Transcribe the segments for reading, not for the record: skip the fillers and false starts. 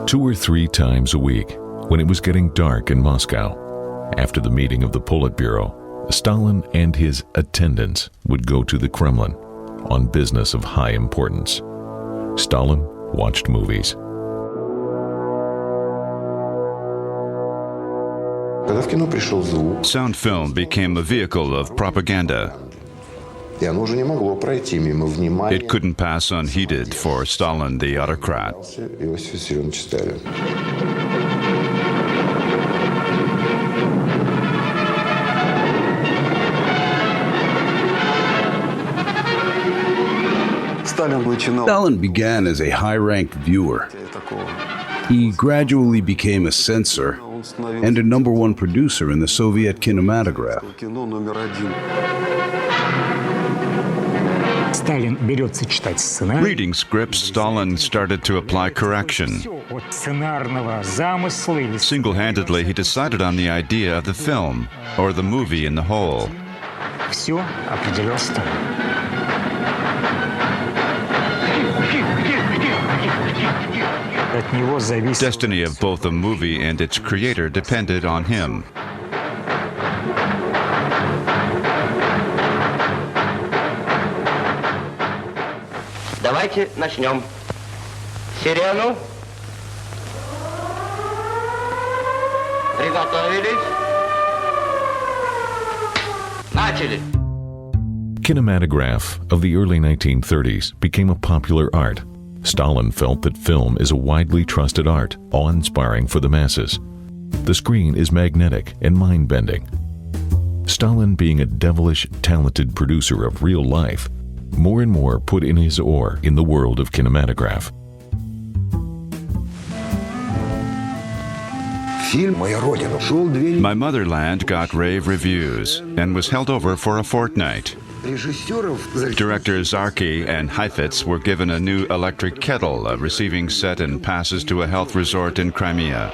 2 or 3 times a week, when it was getting dark in Moscow, after the meeting of the Politburo, Stalin and his attendants would go to the Kremlin on business of high importance. Stalin watched movies. Sound film became a vehicle of propaganda. It couldn't pass unheeded for Stalin the autocrat. Stalin began as a high-ranked viewer. He gradually became a censor and a #1 producer in the Soviet kinematograph. Reading scripts, Stalin started to apply correction. Single-handedly, he decided on the idea of the film, or the movie in the whole. Destiny of both the movie and its creator depended on him. Давайте начнем. Сирену. Приготовились. Начали. Kinematograph of the early 1930s became a popular art. Stalin felt that film is a widely trusted art, awe-inspiring for the masses. The screen is magnetic and mind-bending. Stalin, being a devilish, talented producer of real life, more and more put in his oar in the world of kinematograph. My Motherland got rave reviews and was held over for a fortnight. Directors Zarki and Heifetz were given a new electric kettle, a receiving set and passes to a health resort in Crimea.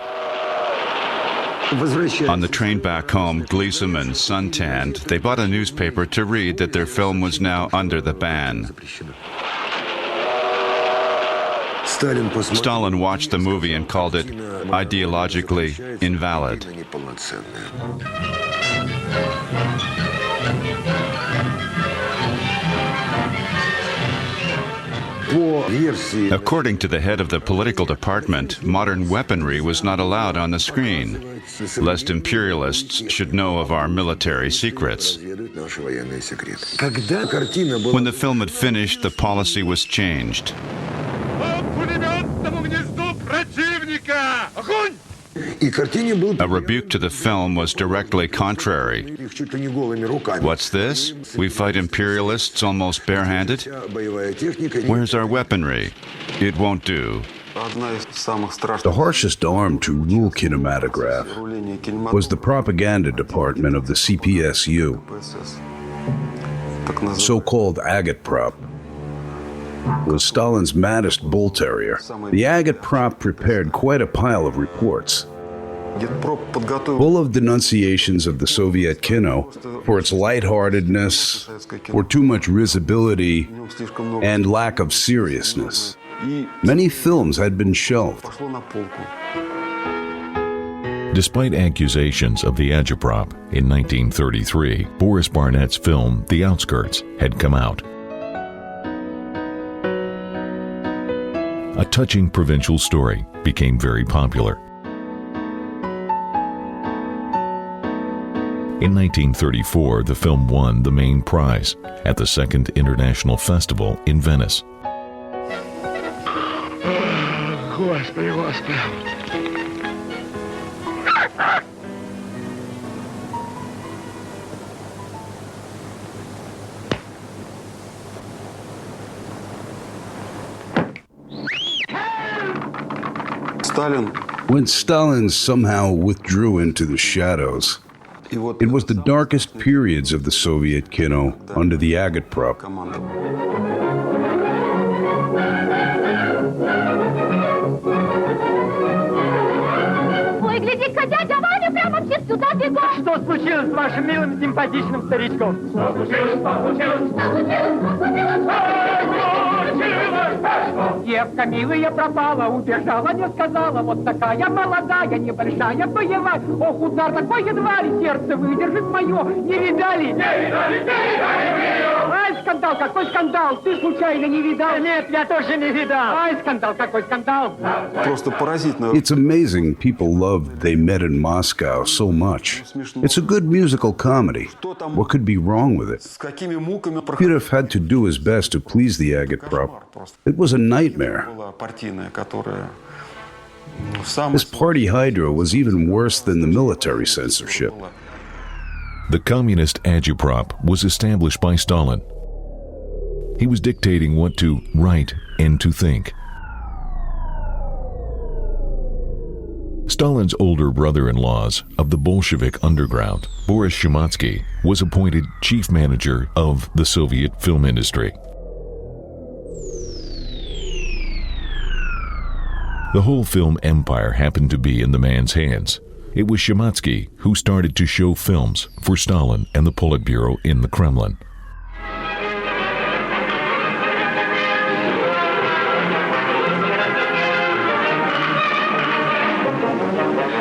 On the train back home, gleesome and suntanned, they bought a newspaper to read that their film was now under the ban. Stalin watched the movie and called it ideologically invalid. According to the head of the political department, modern weaponry was not allowed on the screen, lest imperialists should know of our military secrets. When the film had finished, the policy was changed. A rebuke to the film was directly contrary. What's this? We fight imperialists almost barehanded? Where's our weaponry? It won't do. The harshest arm to rule kinematograph was the propaganda department of the CPSU, so-called agitprop. Was Stalin's maddest bull terrier. The agitprop prepared quite a pile of reports, full of denunciations of the Soviet kino for its lightheartedness, for too much risibility, and lack of seriousness. Many films had been shelved. Despite accusations of the agitprop, in 1933, Boris Barnett's film The Outskirts had come out. A touching provincial story became very popular. In 1934, the film won the main prize at the Second International Festival in Venice. Господи, Господи. When Stalin somehow withdrew into the shadows, it was the darkest periods of the Soviet kino under the agitprop. Ой, гляди-ка, дядя Ваня прямо все сюда бегут. Что случилось с вашим милым симпатичным старичком? Что случилось? Что случилось? Что случилось? Что случилось? девка милая пропала, убежала, не сказала, вот такая молодая, небольшая, боевая. Ох, удар такой едва ли сердце выдержит мое, не видали? Не видали, не видали! Ай, скандал, какой скандал, ты случайно не видал? Нет, я тоже не видал. Ай, скандал, какой скандал. Просто поразительно. It's amazing people loved They Met in Moscow so much. It's a good musical comedy. What could be wrong with it? С какими муками Pirov had to do his best to please the agate prop. It was a nightmare. была партийная, которая в самом This party hydra was even worse than the military censorship. The communist agitprop was established by Stalin. He was dictating what to write and to think. Stalin's older brother-in-laws of the Bolshevik underground, Boris Shumatsky, was appointed chief manager of the Soviet film industry. The whole film empire happened to be in the man's hands. It was Shumatsky who started to show films for Stalin and the Politburo in the Kremlin.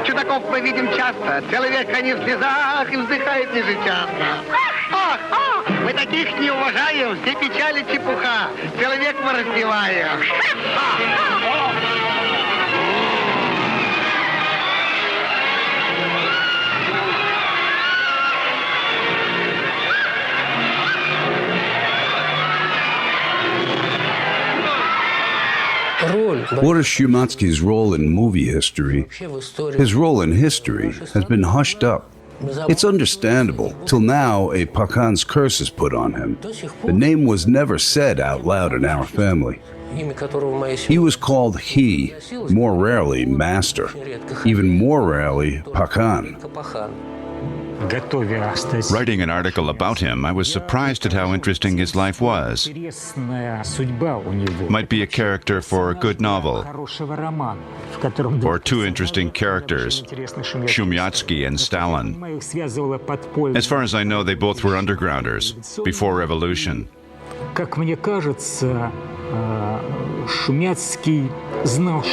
Чудаков мы видим часто. Целый век они в слезах и вздыхают ежечасно. Ах, ах, мы таких не уважаем, все печали чепуха. Целый век мы раздеваем. Boris Shumatsky's role in movie history, his role in history, has been hushed up. It's understandable. Till now, a Pakan's curse is put on him. The name was never said out loud in our family. He was called he, more rarely master, even more rarely Pakan. Writing an article about him, I was surprised at how interesting his life was. Might be a character for a good novel. Or two interesting characters, Shumyatsky and Stalin. As far as I know, they both were undergrounders, before revolution.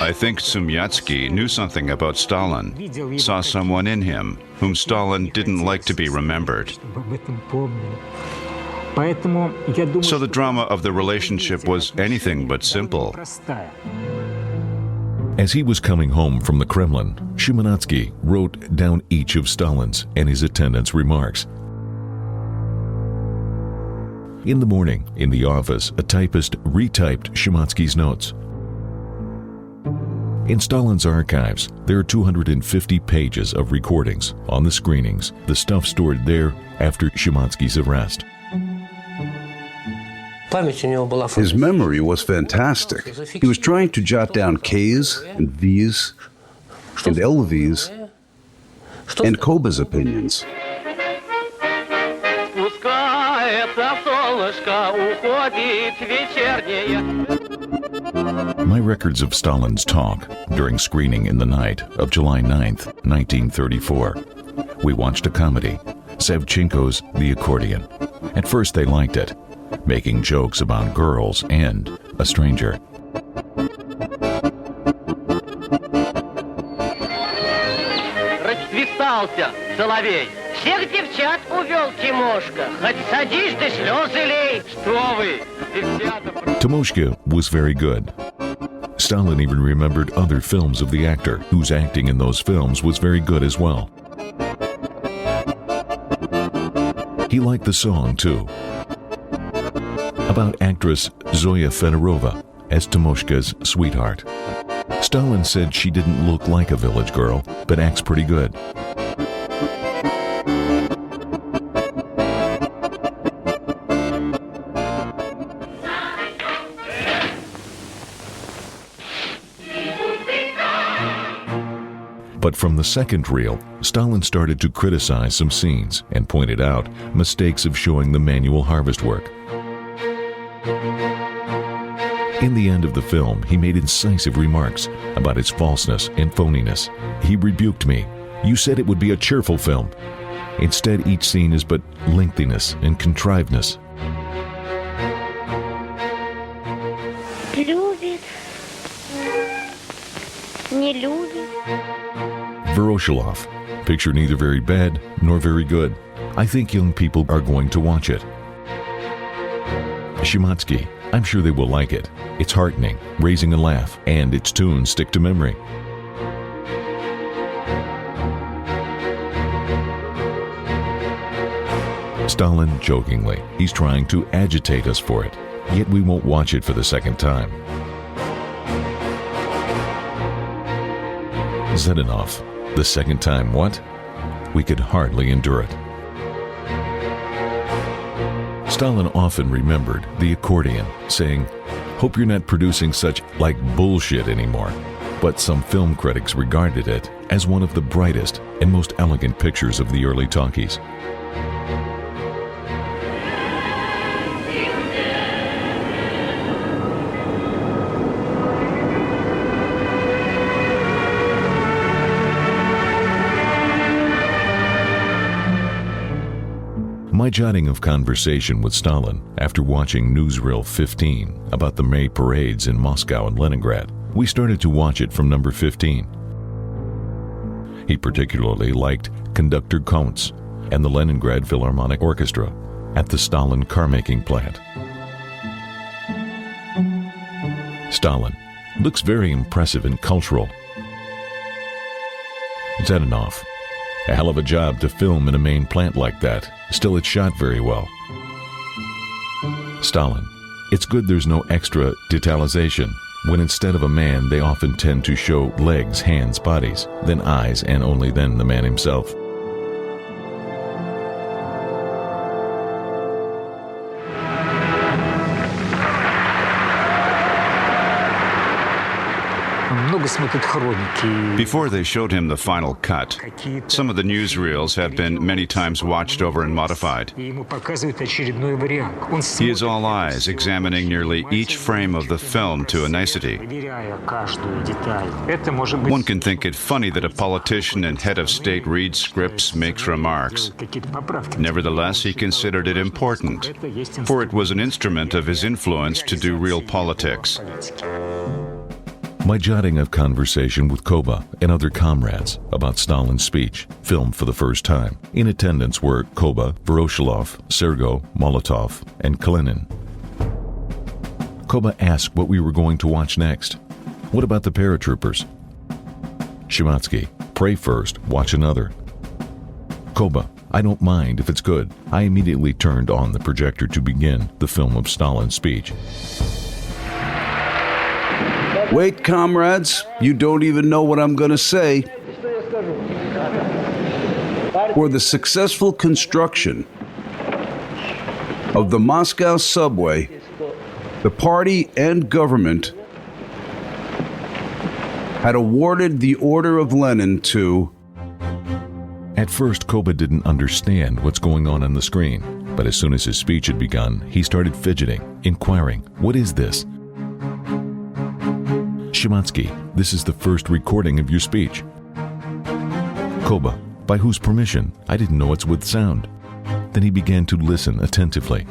I think Shumyatsky knew something about Stalin, saw someone in him whom Stalin didn't like to be remembered. So the drama of the relationship was anything but simple. As he was coming home from the Kremlin, Shumatsky wrote down each of Stalin's and his attendants' remarks. In the morning, in the office, a typist retyped Shumatsky's notes. In Stalin's archives, there are 250 pages of recordings on the screenings, the stuff stored there after Shumatsky's arrest. His memory was fantastic. He was trying to jot down K's and V's and LV's and Koba's opinions. My records of Stalin's talk during screening in the night of July 9th, 1934. We watched a comedy, Savchenko's The Accordion. At first they liked it, making jokes about girls and a stranger. Расцветался соловей. Всех девчат увел Тимошка. Хоть садись, да слезы лей. Что вы, девчата... Timoshka was very good. Stalin even remembered other films of the actor, whose acting in those films was very good as well. He liked the song, too, about actress Zoya Fedorova as Timoshka's sweetheart. Stalin said she didn't look like a village girl, but acts pretty good. But from the second reel, Stalin started to criticize some scenes and pointed out mistakes of showing the manual harvest work. In the end of the film, he made incisive remarks about its falseness and phoniness. He rebuked me. You said it would be a cheerful film. Instead, each scene is but lengthiness and contrivedness. Любит, Не любит. Voroshilov. Picture neither very bad nor very good. I think young people are going to watch it. Shimatsky. I'm sure they will like it. It's heartening, raising a laugh, and its tunes stick to memory. Stalin jokingly. He's trying to agitate us for it, yet we won't watch it for the second time. Zhdanov. The second time what? We could hardly endure it. Stalin often remembered the accordion, saying, "Hope you're not producing such like bullshit anymore." But some film critics regarded it as one of the brightest and most elegant pictures of the early talkies. My jotting of conversation with Stalin after watching Newsreel 15 about the May parades in Moscow and Leningrad, we started to watch it from number 15. He particularly liked Conductor Kuntz and the Leningrad Philharmonic Orchestra at the Stalin car-making plant. Stalin looks very impressive and cultural. Zhdanov. A hell of a job to film in a main plant like that. Still, it's shot very well. Stalin. It's good there's no extra detalization, when instead of a man, they often tend to show legs, hands, bodies, then eyes, and only then the man himself. Before they showed him the final cut, some of the newsreels have been many times watched over and modified. He is all eyes, examining nearly each frame of the film to a nicety. One can think it funny that a politician and head of state reads scripts, makes remarks. Nevertheless, he considered it important, for it was an instrument of his influence to do real politics. My jotting of conversation with Koba and other comrades about Stalin's speech, filmed for the first time. In attendance were Koba, Voroshilov, Sergo, Molotov, and Kalinin. Koba asked what we were going to watch next. What about the paratroopers? Shimatsky. Pray first, watch another. Koba. I don't mind if it's good. I immediately turned on the projector to begin the film of Stalin's speech. Wait, comrades, you don't even know what I'm going to say. For the successful construction of the Moscow subway, the party and government had awarded the Order of Lenin to... At first, Koba didn't understand what's going on the screen, but as soon as his speech had begun, he started fidgeting, inquiring, "What is this?" Shimatsky, this is the first recording of your speech. Koba, by whose permission? I didn't know it's with sound. Then he began to listen attentively.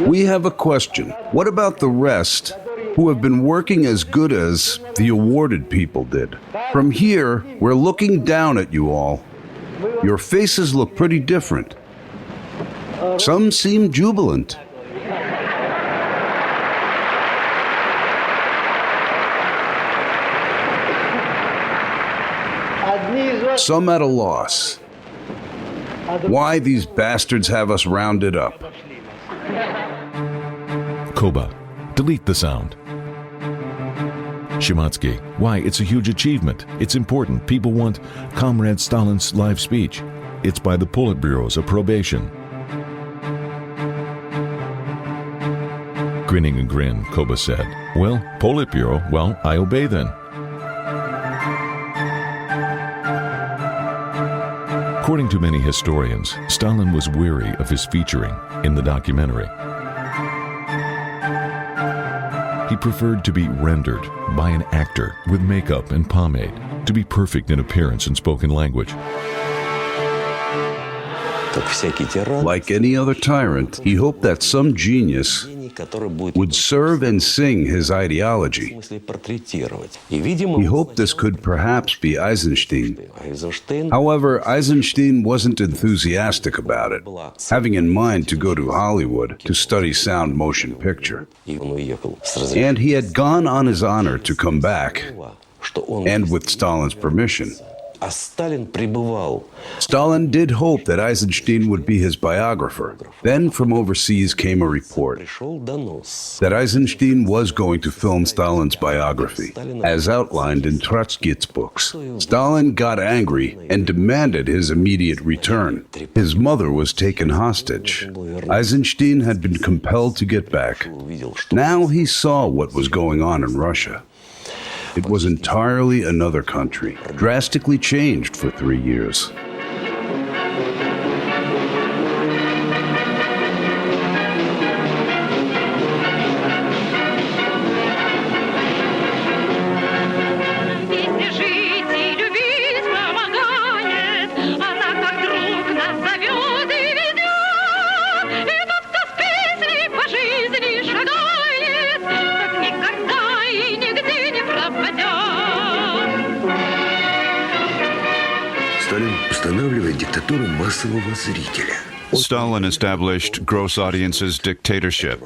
We have a question. What about the rest who have been working as good as the awarded people did? From here, we're looking down at you all. Your faces look pretty different. Some seem jubilant. Some at a loss. Why these bastards have us rounded up? Koba, delete the sound. Shimatsky, why, it's a huge achievement. It's important. People want Comrade Stalin's live speech. It's by the Politburo's approbation. Grinning a grin, Koba said, "Well, Politburo, well, I obey then." According to many historians, Stalin was weary of his featuring in the documentary. He preferred to be rendered by an actor with makeup and pomade, to be perfect in appearance and spoken language. Like any other tyrant, he hoped that some genius would serve and sing his ideology. He hoped this could perhaps be Eisenstein. However, Eisenstein wasn't enthusiastic about it, having in mind to go to Hollywood to study sound motion picture. And he had gone on his honor to come back, and with Stalin's permission. Stalin did hope that Eisenstein would be his biographer. Then from overseas came a report that Eisenstein was going to film Stalin's biography, as outlined in Trotsky's books. Stalin got angry and demanded his immediate return. His mother was taken hostage. Eisenstein had been compelled to get back. Now he saw what was going on in Russia. It was entirely another country, drastically changed for 3 years. Stalin established gross audience's dictatorship.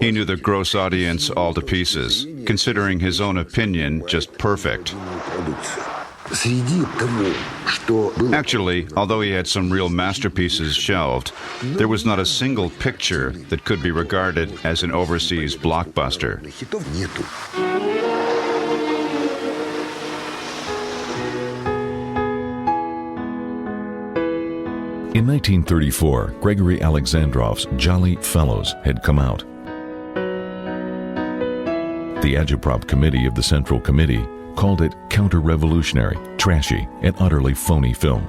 He knew the gross audience all to pieces, considering his own opinion just perfect. Actually, although he had some real masterpieces shelved, there was not a single picture that could be regarded as an overseas blockbuster. In 1934, Gregory Alexandrov's Jolly Fellows had come out. The Agitprop Committee of the Central Committee called it counter-revolutionary, trashy, and utterly phony film.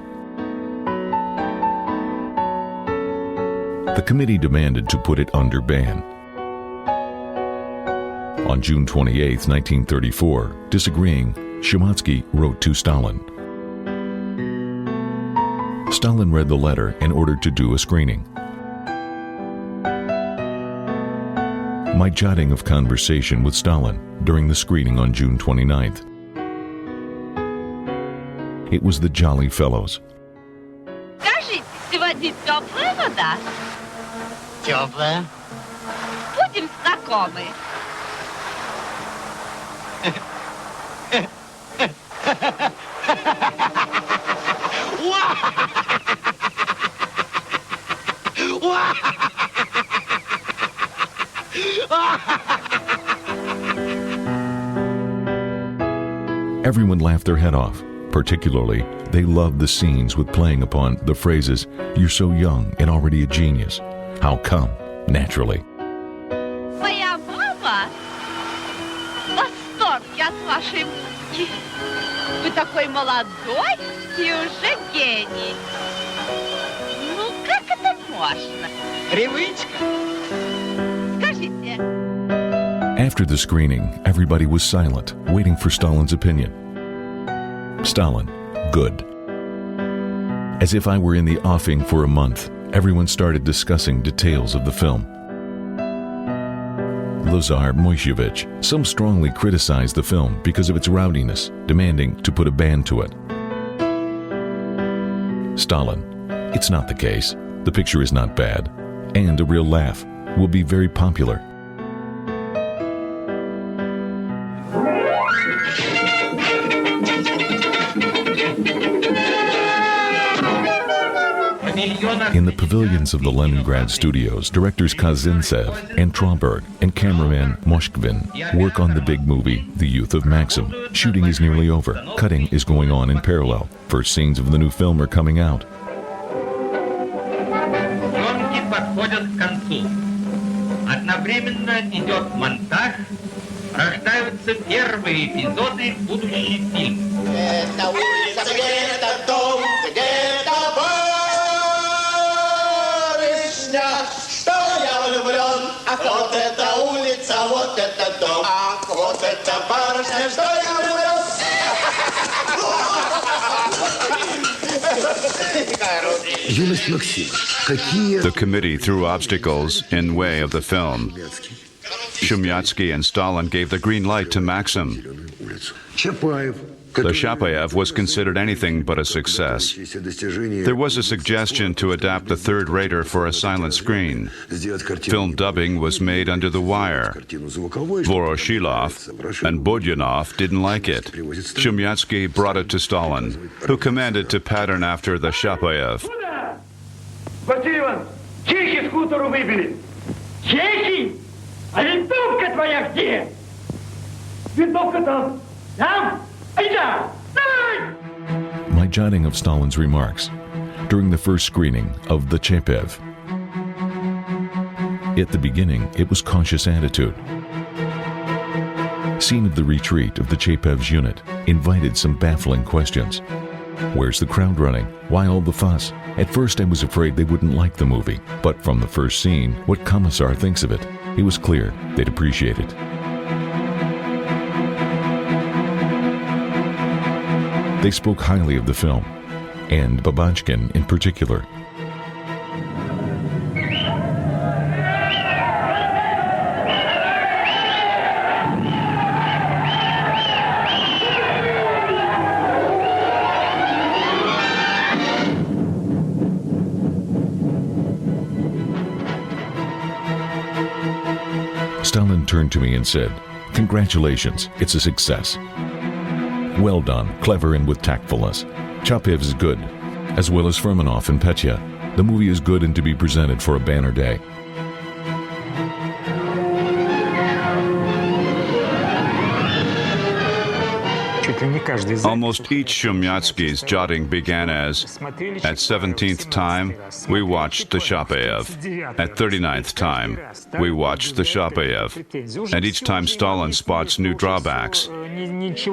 The committee demanded to put it under ban. On June 28, 1934, disagreeing, Shematsky wrote to Stalin. Stalin read the letter and ordered to do a screening. My jotting of conversation with Stalin during the screening on June 29th. It was the Jolly Fellows. Скажите, сегодня теплая вода? Теплая. Будем знакомы. Everyone laughed their head off. Particularly, they loved the scenes with playing upon the phrases, "You're so young and already a genius. How come?" Naturally. Моя мама в восторге от вашей музыки. Вы такой молодой и уже гений. Ну, как это можно? Привычка. Скажите. After the screening, everybody was silent, waiting for Stalin's opinion. Stalin, good. As if I were in the offing for a month, everyone started discussing details of the film. Lazar Moishevich, some strongly criticized the film because of its rowdiness, demanding to put a ban to it. Stalin, it's not the case. The picture is not bad, and a real laugh, will be very popular. In the pavilions of the Leningrad studios, directors Kazintsev and Trauberg and cameraman Moshkvin work on the big movie, The Youth of Maxim. Shooting is nearly over. Cutting is going on in parallel. First scenes of the new film are coming out. Съемки подходят к концу. Одновременно идет монтаж, рождаются первые эпизоды будущий фильм. Это улица, где-то дом, где-то барышня, что я влюблен. Ах, вот эта улица, вот это дом. Ах, вот эта барышня, что я влюблен. The committee threw obstacles in way of the film. Shumyatsky and Stalin gave the green light to Maxim. The Chapayev was considered anything but a success. There was a suggestion to adapt The Third Rater for a silent screen. Film dubbing was made under the wire. Voroshilov and Bodyanov didn't like it. Shumyatsky brought it to Stalin, who commanded to pattern after the Chapayev. Василий Иванович, чехи с хутору выбили. Чехи? А винтовка твоя где? Винтовка там. Там? Айда! Давай! My jotting of Stalin's remarks during the first screening of the Chapayev. At the beginning, it was cautious attitude. Scene of the retreat of the Chapayev's unit invited some baffling questions. Where's the crowd running? Why all the fuss? At first I was afraid they wouldn't like the movie, but from the first scene, what Commissar thinks of it, it was clear they'd appreciate it. They spoke highly of the film, and Babachkin in particular. Stalin turned to me and said, "Congratulations, it's a success. Well done, clever and with tactfulness. Chapayev is good, as well as Fermanov and Petya. The movie is good and to be presented for a banner day." Almost each Shumyatsky's jotting began as, at 17th time, we watched the Chapayev. At 39th time, we watched the Chapayev. And each time Stalin spots new drawbacks.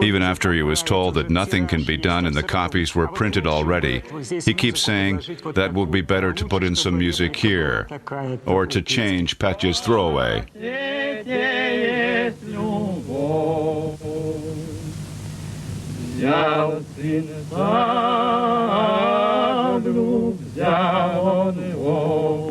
Even after he was told that nothing can be done and the copies were printed already, he keeps saying that would be better to put in some music here, or to change Petya's throwaway. Взял сын саблю, взял он его.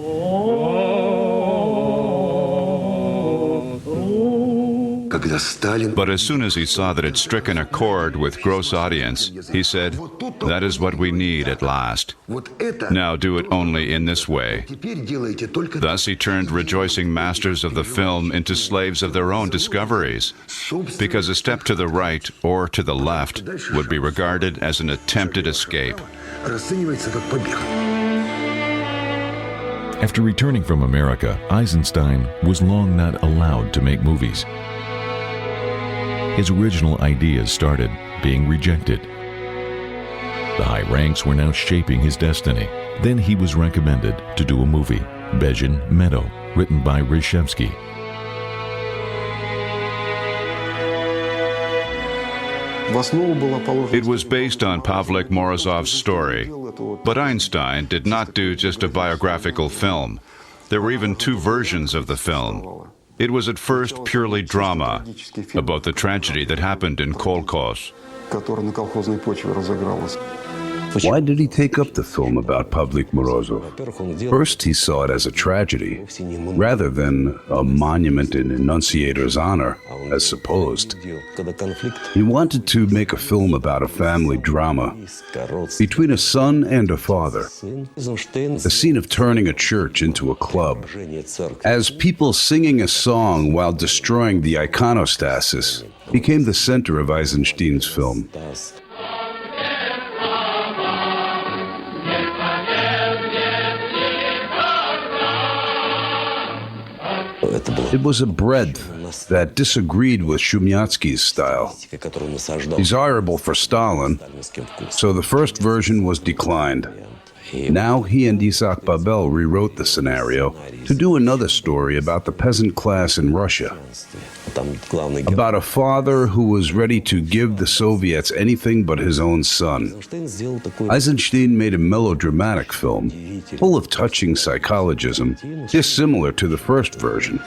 But as soon as he saw that it stricken a chord with gross audience, he said, "That is what we need at last. Now do it only in this way." Thus he turned rejoicing masters of the film into slaves of their own discoveries, because a step to the right or to the left would be regarded as an attempted escape. After returning from America, Eisenstein was long not allowed to make movies. His original ideas started being rejected. The high ranks were now shaping his destiny. Then he was recommended to do a movie, Bezhin Meadow, written by Rishevsky. It was based on Pavlik Morozov's story, but Einstein did not do just a biographical film. There were even two versions of the film. It was at first purely drama, about the tragedy that happened in Kolkhoz. Why did he take up the film about Pavlik Morozov? First, he saw it as a tragedy, rather than a monument in enunciator's honor, as supposed. He wanted to make a film about a family drama between a son and a father, the scene of turning a church into a club, as people singing a song while destroying the iconostasis became the center of Eisenstein's film. It was a breadth that disagreed with Shumyatsky's style, desirable for Stalin, so the first version was declined. Now he and Isaac Babel rewrote the scenario to do another story about the peasant class in Russia, about a father who was ready to give the Soviets anything but his own son. Eisenstein made a melodramatic film, full of touching psychologism, dissimilar to the first version.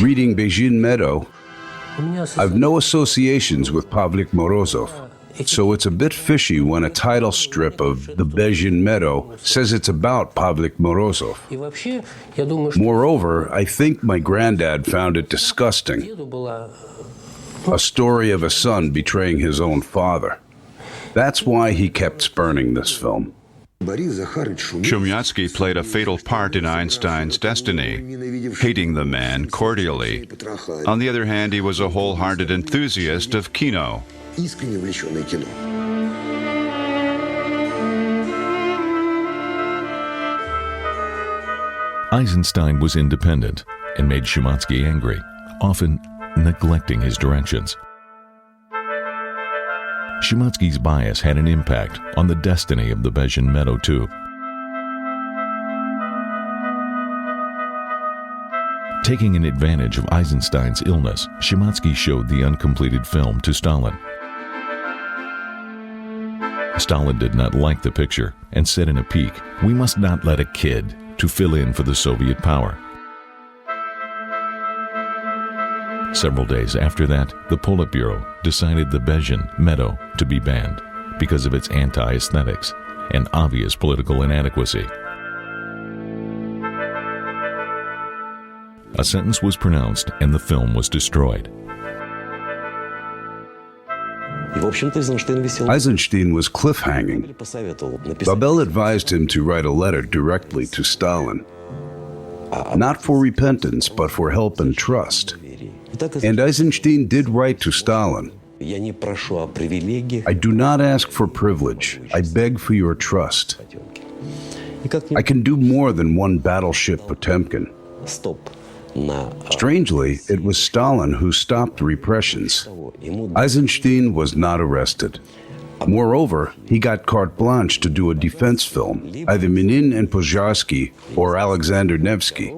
Reading Bezhin Meadow, I've no associations with Pavlik Morozov. So it's a bit fishy when a title strip of The Bezhin Meadow says it's about Pavlik Morozov. Moreover, I think my granddad found it disgusting. A story of a son betraying his own father. That's why he kept spurning this film. Shumyatsky played a fatal part in Einstein's destiny, hating the man cordially. On the other hand, he was a wholehearted enthusiast of kino. Eisenstein was independent and made Shumatsky angry, often neglecting his directions. Shumatsky's bias had an impact on the destiny of the Bezhin Meadow, too. Taking an advantage of Eisenstein's illness, Shumatsky showed the uncompleted film to Stalin. Stalin did not like the picture and said in a pique, "We must not let a kid to fill in for the Soviet power." Several days after that, the Politburo decided the Bezhin Meadow to be banned because of its anti-aesthetics and obvious political inadequacy. A sentence was pronounced and the film was destroyed. Eisenstein was cliffhanging. Babel advised him to write a letter directly to Stalin, not for repentance, but for help and trust. And Eisenstein did write to Stalin. "I do not ask for privilege. I beg for your trust. I can do more than one battleship Potemkin." Strangely, it was Stalin who stopped repressions. Eisenstein was not arrested. Moreover, he got carte blanche to do a defense film, either Minin and Pozharsky or Alexander Nevsky.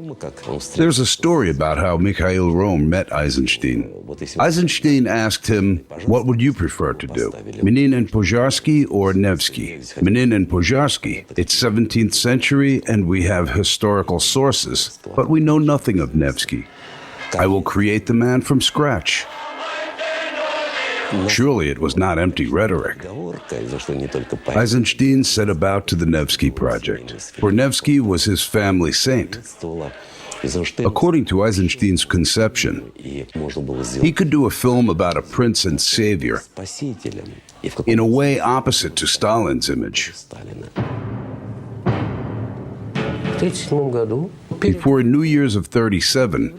There's a story about how Mikhail Rohm met Eisenstein. Eisenstein asked him, "What would you prefer to do, Minin and Pozharsky or Nevsky?" Minin and Pozharsky. It's 17th century and we have historical sources, but we know nothing of Nevsky. I will create the man from scratch. Surely it was not empty rhetoric. Eisenstein set about to the Nevsky project, for Nevsky was his family saint. According to Eisenstein's conception, he could do a film about a prince and savior, in a way opposite to Stalin's image. Before New Year's of '37,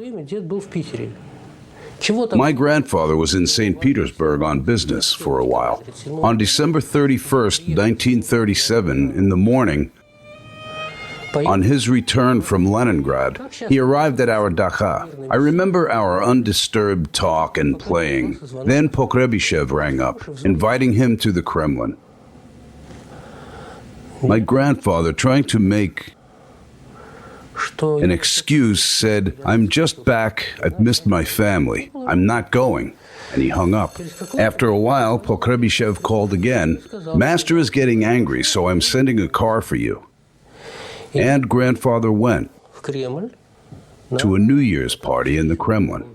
my grandfather was in St. Petersburg on business for a while. On December 31st, 1937, in the morning, on his return from Leningrad, he arrived at our dacha. I remember our undisturbed talk and playing. Then Pokrebyshev rang up, inviting him to the Kremlin. My grandfather, trying to make an excuse, said, "I'm just back. I've missed my family. I'm not going." And he hung up. After a while, Pokrebyshev called again. "Master is getting angry, so I'm sending a car for you." And grandfather went to a New Year's party in the Kremlin.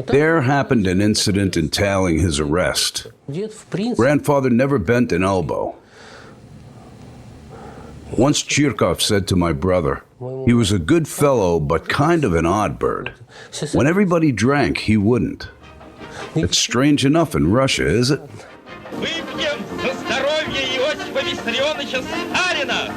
There happened an incident entailing his arrest. Grandfather never bent an elbow. Once Chirkov said to my brother, he was a good fellow, but kind of an odd bird. When everybody drank, he wouldn't. It's strange enough in Russia, is it? Выпьем за здоровье Иосифа Виссарионовича Сталина!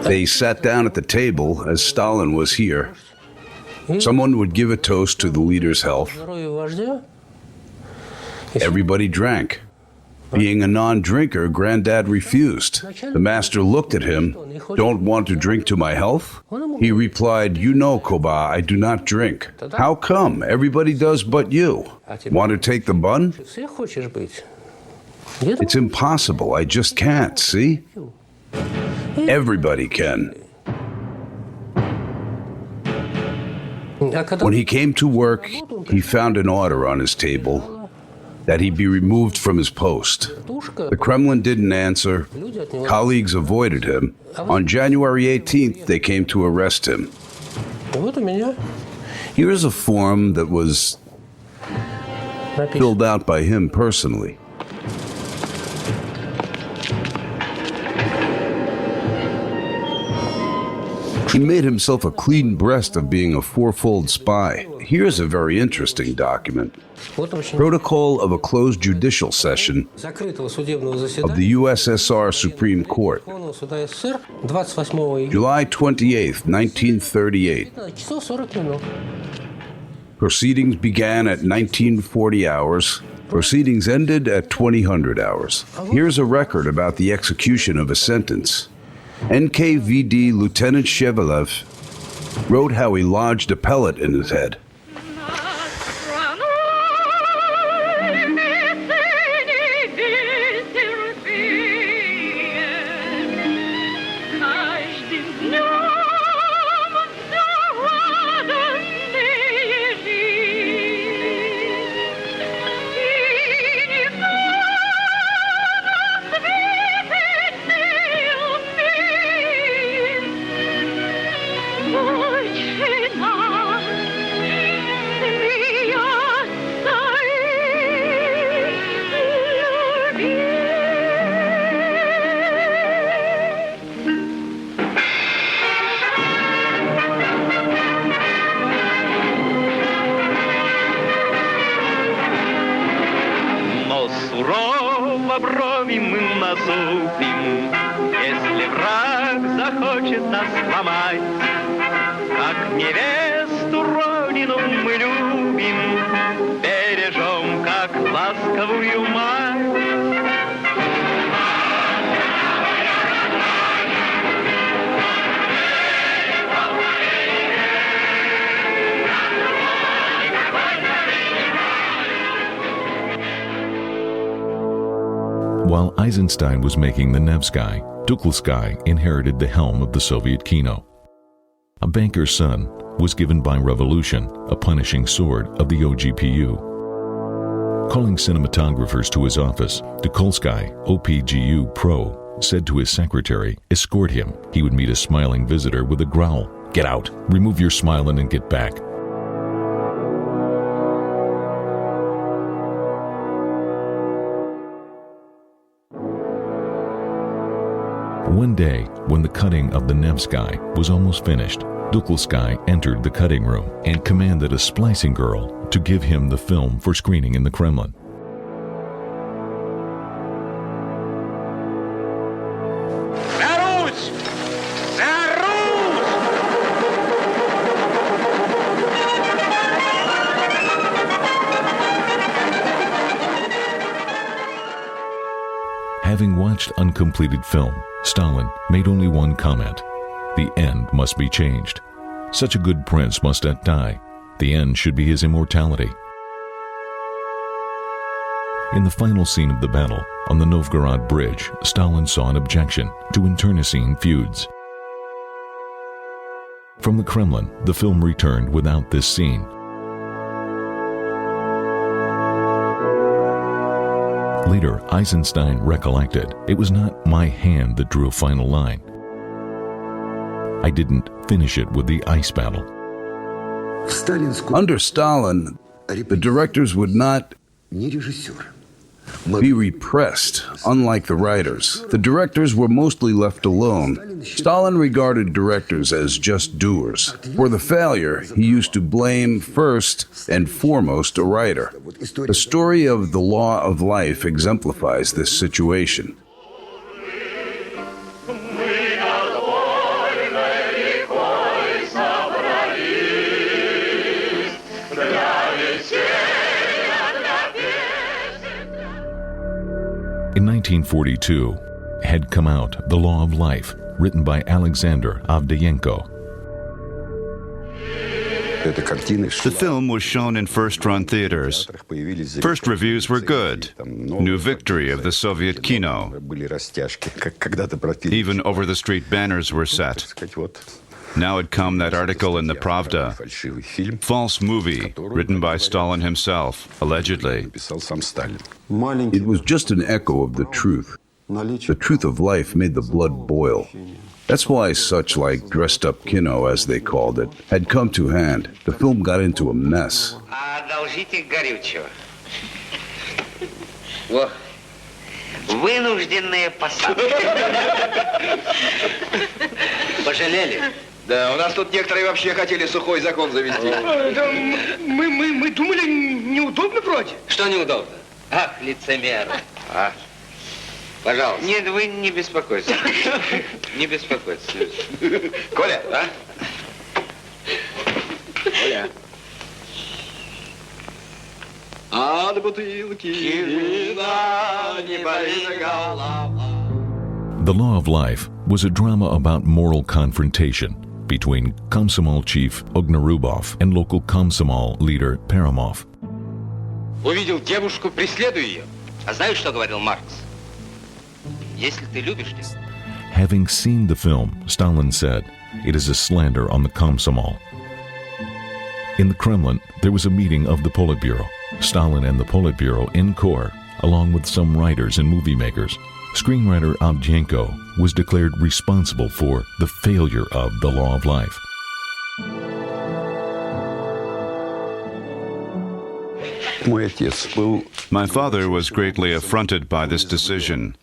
They sat down at the table as Stalin was here. Someone would give a toast to the leader's health. Everybody drank. Being a non-drinker, Granddad refused. The master looked at him. "Don't want to drink to my health?" He replied, "You know, Koba, I do not drink." "How come? Everybody does but you. Want to take the bun?" "It's impossible. I just can't, see? Everybody can." When he came to work, he found an order on his table. that he be removed from his post. The Kremlin didn't answer. Colleagues avoided him. On January 18th, they came to arrest him. Here is a form that was filled out by him personally. He made himself a clean breast of being a fourfold spy. Here's a very interesting document. Protocol of a closed judicial session of the USSR Supreme Court. July 28, 1938. Proceedings began at 1940 hours. Proceedings ended at 2000 hours. Here's a record about the execution of a sentence. NKVD Lieutenant Shevelev wrote how he lodged a pellet in his head. Сурово брови мы насупим, если враг захочет нас сломать. Как невесту родину мы любим, бережем, как ласковую мать. While Eisenstein was making the Nevsky, Tucholsky inherited the helm of the Soviet Kino. A banker's son was given by revolution a punishing sword of the OGPU. Calling cinematographers to his office, Tucholsky, OPGU Pro, said to his secretary, escort him. He would meet a smiling visitor with a growl. Get out, remove your smiling and get back. One day, when the cutting of the Nevsky was almost finished, Tucholsky entered the cutting room and commanded a splicing girl to give him the film for screening in the Kremlin. Having watched uncompleted film, Stalin made only one comment: the end must be changed. Such a good prince must not die. The end should be his immortality. In the final scene of the battle, on the Novgorod Bridge, Stalin saw an objection to internecine feuds. From the Kremlin, the film returned without this scene. Later, Eisenstein recollected, it was not my hand that drew a final line. I didn't finish it with the ice battle. Under Stalin, the directors would not be repressed, unlike the writers. The directors were mostly left alone. Stalin regarded directors as just doers. For the failure, he used to blame first and foremost a writer. The story of The Law of Life exemplifies this situation. In 1942, had come out The Law of Life, written by Alexander Avdyenko. The film was shown in first-run theaters. First reviews were good. New victory of the Soviet Kino. Even over-the-street banners were set. Now had come that article in the Pravda. False movie, written by Stalin himself, allegedly. It was just an echo of the truth. The truth of life made the blood boil. That's why such like dressed-up kino, as they called it, had come to hand. The film got into a mess. Одолжите горючего. Во. Вынужденные посадки. Пожалели? Да, у нас тут некоторые вообще хотели сухой закон завести. Мы думали, неудобно вроде. Что неудобно? Ах, лицемеры. А? Пожалуйста. Нет, вы не беспокойтесь. Не беспокойтесь. Коля, а? Коля. А до бутылки вина не болит голова. The Law of Life was a drama about moral confrontation between Komsomol chief Ognarubov and local Komsomol leader Peremov. Увидел девушку, преследуй ее. А знаешь, что говорил Маркс? Если ты любишь тебя. Having seen the film, Stalin said, it is a slander on the Komsomol. In the Kremlin, there was a meeting of the Politburo. Stalin and the Politburo in core, along with some writers and movie makers. Screenwriter Avdyenko was declared responsible for the failure of the Law of Life. My father was greatly affronted by this decision.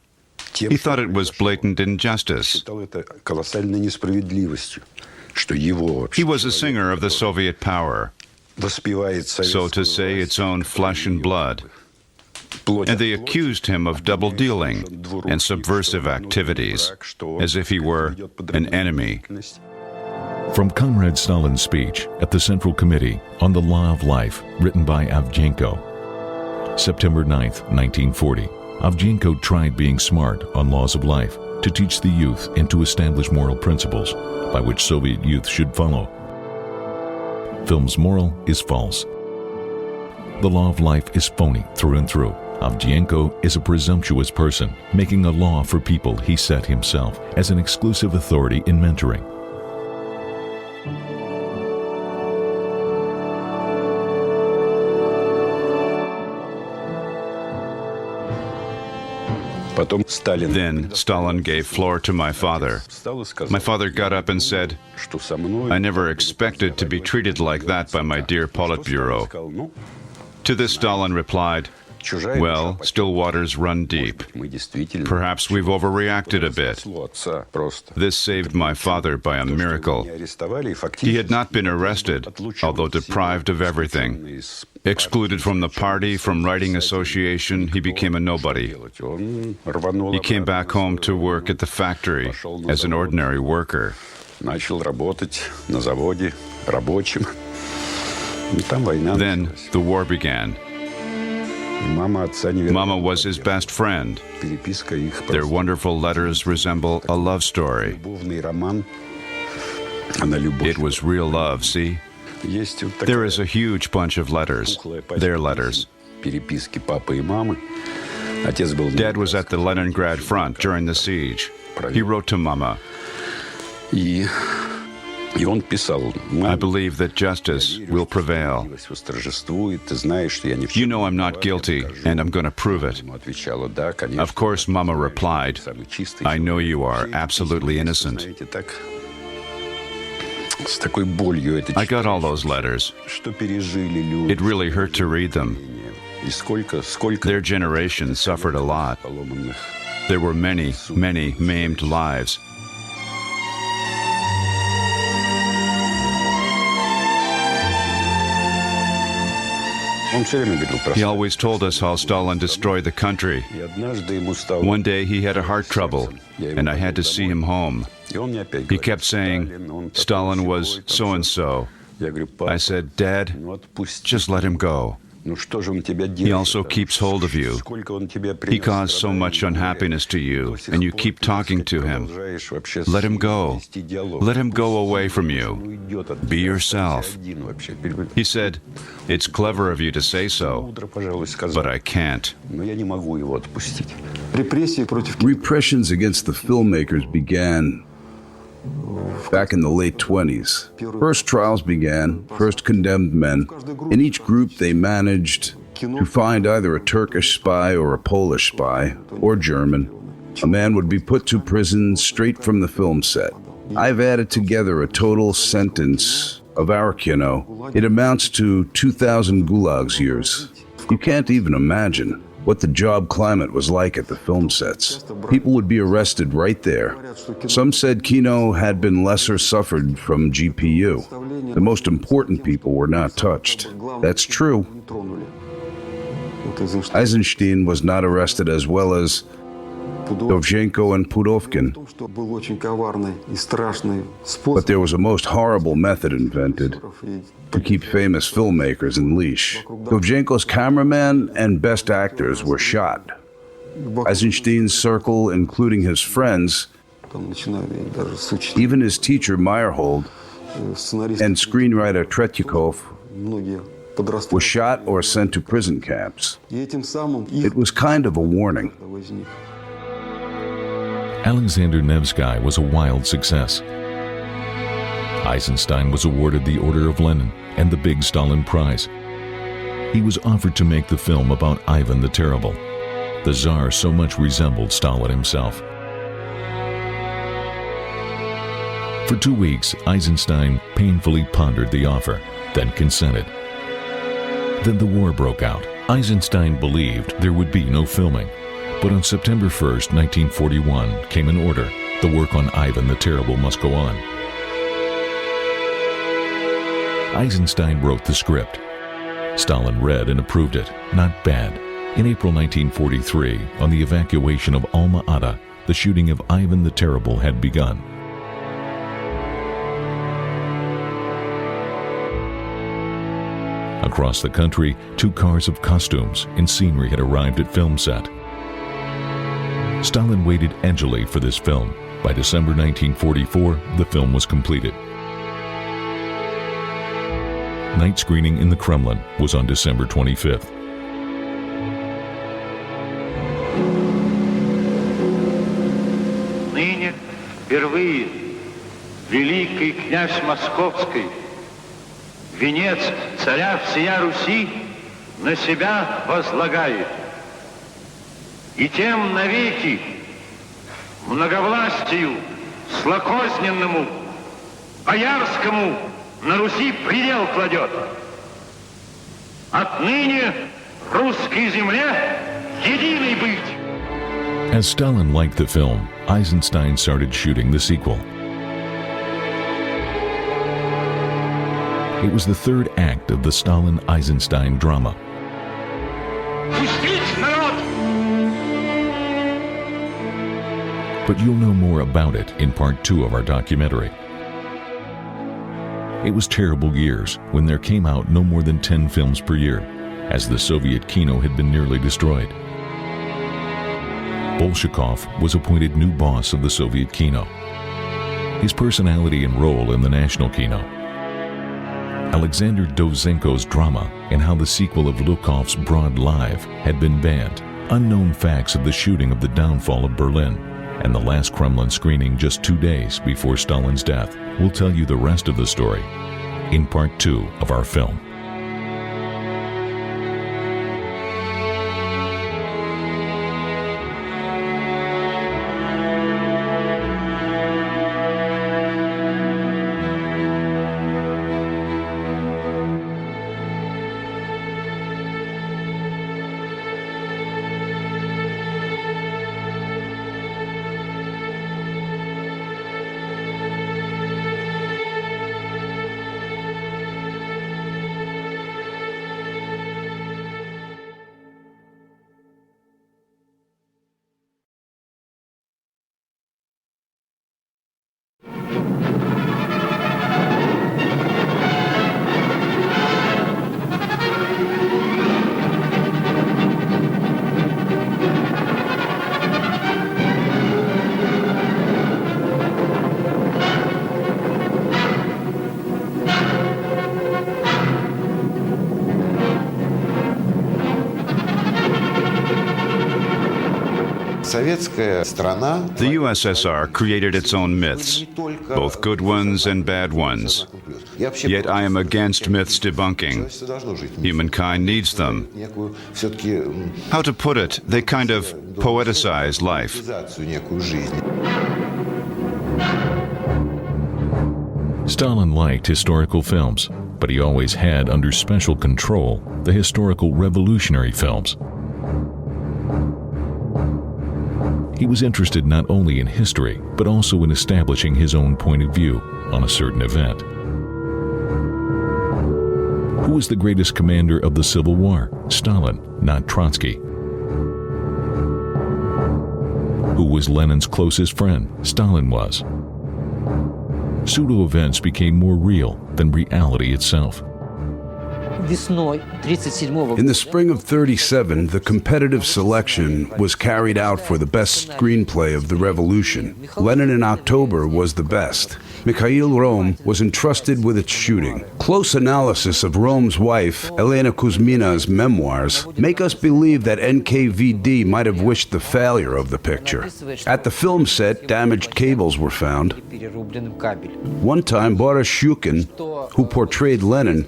He thought it was blatant injustice. He was a singer of the Soviet power, so to say, its own flesh and blood. And they accused him of double-dealing and subversive activities, as if he were an enemy. From Comrade Stalin's speech at the Central Committee on the Law of Life, written by Avdyenko. September 9, 1940, Avdyenko tried being smart on laws of life to teach the youth and to establish moral principles by which Soviet youth should follow. Film's moral is false. The Law of Life is phony through and through. Avdyenko is a presumptuous person, making a law for people he set himself as an exclusive authority in mentoring. Then Stalin gave floor to my father. My father got up and said, "I never expected to be treated like that by my dear Politburo." To this Stalin replied, "Well, still waters run deep. Perhaps we've overreacted a bit." This saved my father by a miracle. He had not been arrested, although deprived of everything. Excluded from the party, from writing association, he became a nobody. He came back home to work at the factory as an ordinary worker. Then the war began. Mama was his best friend. Their wonderful letters resemble a love story. It was real love, see? There is a huge bunch of letters, their letters. Dad was at the Leningrad front during the siege. He wrote to Mama. I believe that justice will prevail. You know I'm not guilty, and I'm going to prove it. Of course, Mama replied, "I know you are absolutely innocent." I got all those letters. It really hurt to read them. Their generation suffered a lot. There were many, many maimed lives. He always told us how Stalin destroyed the country. One day he had a heart trouble, and I had to see him home. He kept saying, "Stalin was so-and-so." I said, "Dad, just let him go. He also keeps hold of you. He caused so much unhappiness to you, and you keep talking to him. Let him go. Let him go away from you. Be yourself." He said, "It's clever of you to say so, but I can't." Repressions against the filmmakers began back in the late 20s. First trials began, first condemned men. In each group they managed to find either a Turkish spy or a Polish spy, or German. A man would be put to prison straight from the film set. I've added together a total sentence of our kino. It amounts to 2,000 gulags years. You can't even imagine what the job climate was like at the film sets. People would be arrested right there. Some said kino had been lesser suffered from GPU. The most important people were not touched. That's true. Eisenstein was not arrested, as well as Dovzhenko and Pudovkin. But there was a most horrible method invented to keep famous filmmakers in leash. Dovzhenko's cameraman and best actors were shot. Eisenstein's circle, including his friends, even his teacher Meyerhold, and screenwriter Tretyakov, were shot or sent to prison camps. It was kind of a warning. Alexander Nevsky was a wild success. Eisenstein was awarded the Order of Lenin and the Big Stalin Prize. He was offered to make the film about Ivan the Terrible. The Tsar so much resembled Stalin himself. For 2 weeks, Eisenstein painfully pondered the offer, then consented. Then the war broke out. Eisenstein believed there would be no filming. But on September 1st, 1941, came an order. The work on Ivan the Terrible must go on. Eisenstein wrote the script. Stalin read and approved it. Not bad. In April 1943, on the evacuation of Alma-Ata, the shooting of Ivan the Terrible had begun. Across the country, 2 cars of costumes and scenery had arrived at film set. Stalin waited edgily for this film. By December 1944, the film was completed. Night screening in the Kremlin was on December 25th. Ныне впервые великий князь Московский, венец царя всея Руси, на себя возлагает. И тем навеки многовластию злокозненному, боярскому на Руси предел кладет. Отныне русской земле единой быть. As Stalin liked the film, Eisenstein started shooting the sequel. It was the 3rd act of the Stalin-Eisenstein drama. But you'll know more about it in part 2 of our documentary. It was terrible years when there came out no more than 10 films per year, as the Soviet kino had been nearly destroyed. Bolshakov was appointed new boss of the Soviet kino. His personality and role in the national kino, Alexander Dovzhenko's drama, and how the sequel of Lukov's Broad Live had been banned, unknown facts of the shooting of the downfall of Berlin, and the last Kremlin screening just 2 days before Stalin's death will tell you the rest of the story in part 2 of our film. The USSR created its own myths, both good ones and bad ones. Yet I am against myths debunking. Humankind needs them. How to put it, they kind of poeticize life. Stalin liked historical films, but he always had under special control the historical revolutionary films. He was interested not only in history, but also in establishing his own point of view on a certain event. Who was the greatest commander of the Civil War? Stalin, not Trotsky. Who was Lenin's closest friend? Stalin was. Pseudo-events became more real than reality itself. In the spring of '37, the competitive selection was carried out for the best screenplay of the revolution. Lenin in October was the best. Mikhail Rohm was entrusted with its shooting. Close analysis of Rohm's wife, Elena Kuzmina's memoirs, make us believe that NKVD might have wished the failure of the picture. At the film set, damaged cables were found. One time, Boris Shukin, who portrayed Lenin,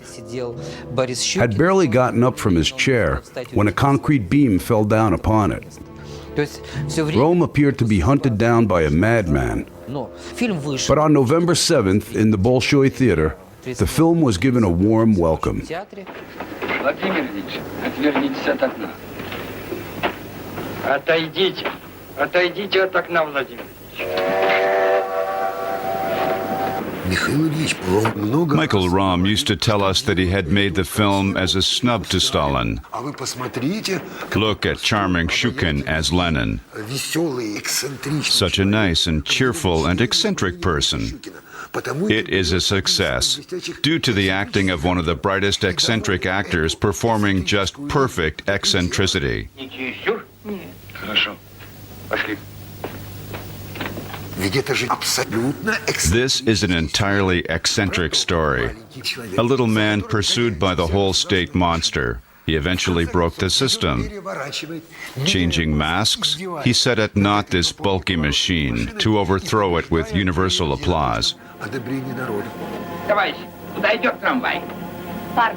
had barely gotten up from his chair when a concrete beam fell down upon it. Rome appeared to be hunted down by a madman. But on November 7th, in the Bolshoi Theater, the film was given a warm welcome. Владимир Ильич, отвернитесь от окна. Отойдите. Отойдите от окна, Владимир Michael Rohm used to tell us that he had made the film as a snub to Stalin. Look at charming Shukin as Lenin. Such a nice and cheerful and eccentric person. It is a success, due to the acting of one of the brightest eccentric actors performing just perfect eccentricity. This is an entirely eccentric story. A little man pursued by the whole state monster. He eventually broke the system. Changing masks, he set at naught this bulky machine to overthrow it with universal applause. Товарищ, куда идет трамвай? Парк.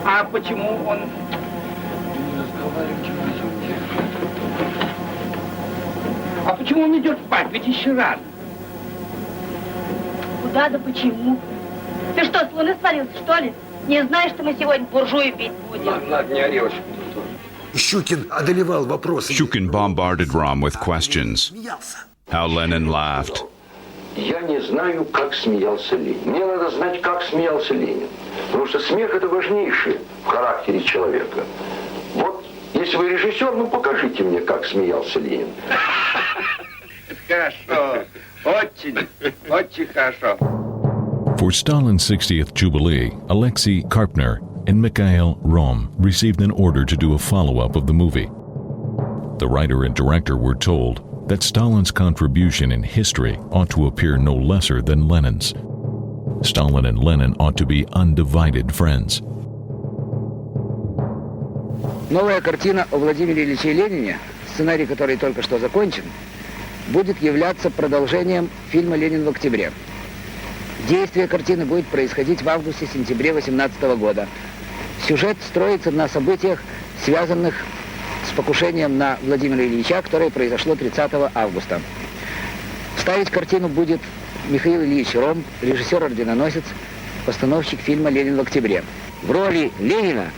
А почему он... А почему он идет спать? Ведь еще рано. Куда да почему? Ты что, с луны свалился, что ли? Не знаешь, что мы сегодня буржуи бить будем? Ладно, не орешь. Shukin bombarded Rohm with questions. How Lenin laughed. Я не знаю, как смеялся Ленин. Мне надо знать, как смеялся Ленин. Потому что смех – это важнейшее в характере человека. Вот, если вы режиссер, ну покажите мне, как смеялся Ленин. Хорошо. Очень, очень хорошо. For Stalin's 60th Jubilee, Alexei Karpner and Mikhail Rohm received an order to do a follow-up of the movie. The writer and director were told that Stalin's contribution in history ought to appear no lesser than Lenin's. Stalin and Lenin ought to be undivided friends. Новая картина о Владимире Ильиче Ленине, сценарий который только что закончен, будет являться продолжением фильма «Ленин в октябре». Действие картины будет происходить в августе-сентябре 18 года. Сюжет строится на событиях, связанных с покушением на Владимира Ильича, которое произошло 30 августа. Ставить картину будет Михаил Ильич Ром, режиссер-орденоносец, постановщик фильма «Ленин в октябре». В роли Ленина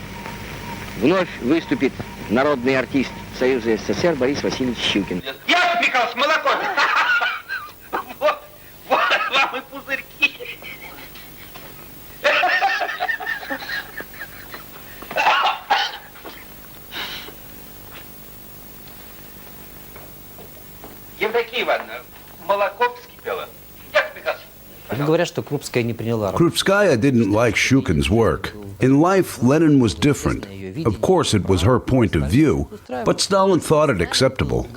вновь выступит народный артист Союза СССР Борис Васильевич Щукин. Я спекал с молоком. Вот вам и пузырьки. Евдокия Ивановна, молоко вскипело. Я спекал. Говорят, что Крупская не приняла. Krupskaya didn't like Shukin's work. In life, Lenin was different. Of course, it was her point of view, but Stalin thought it acceptable.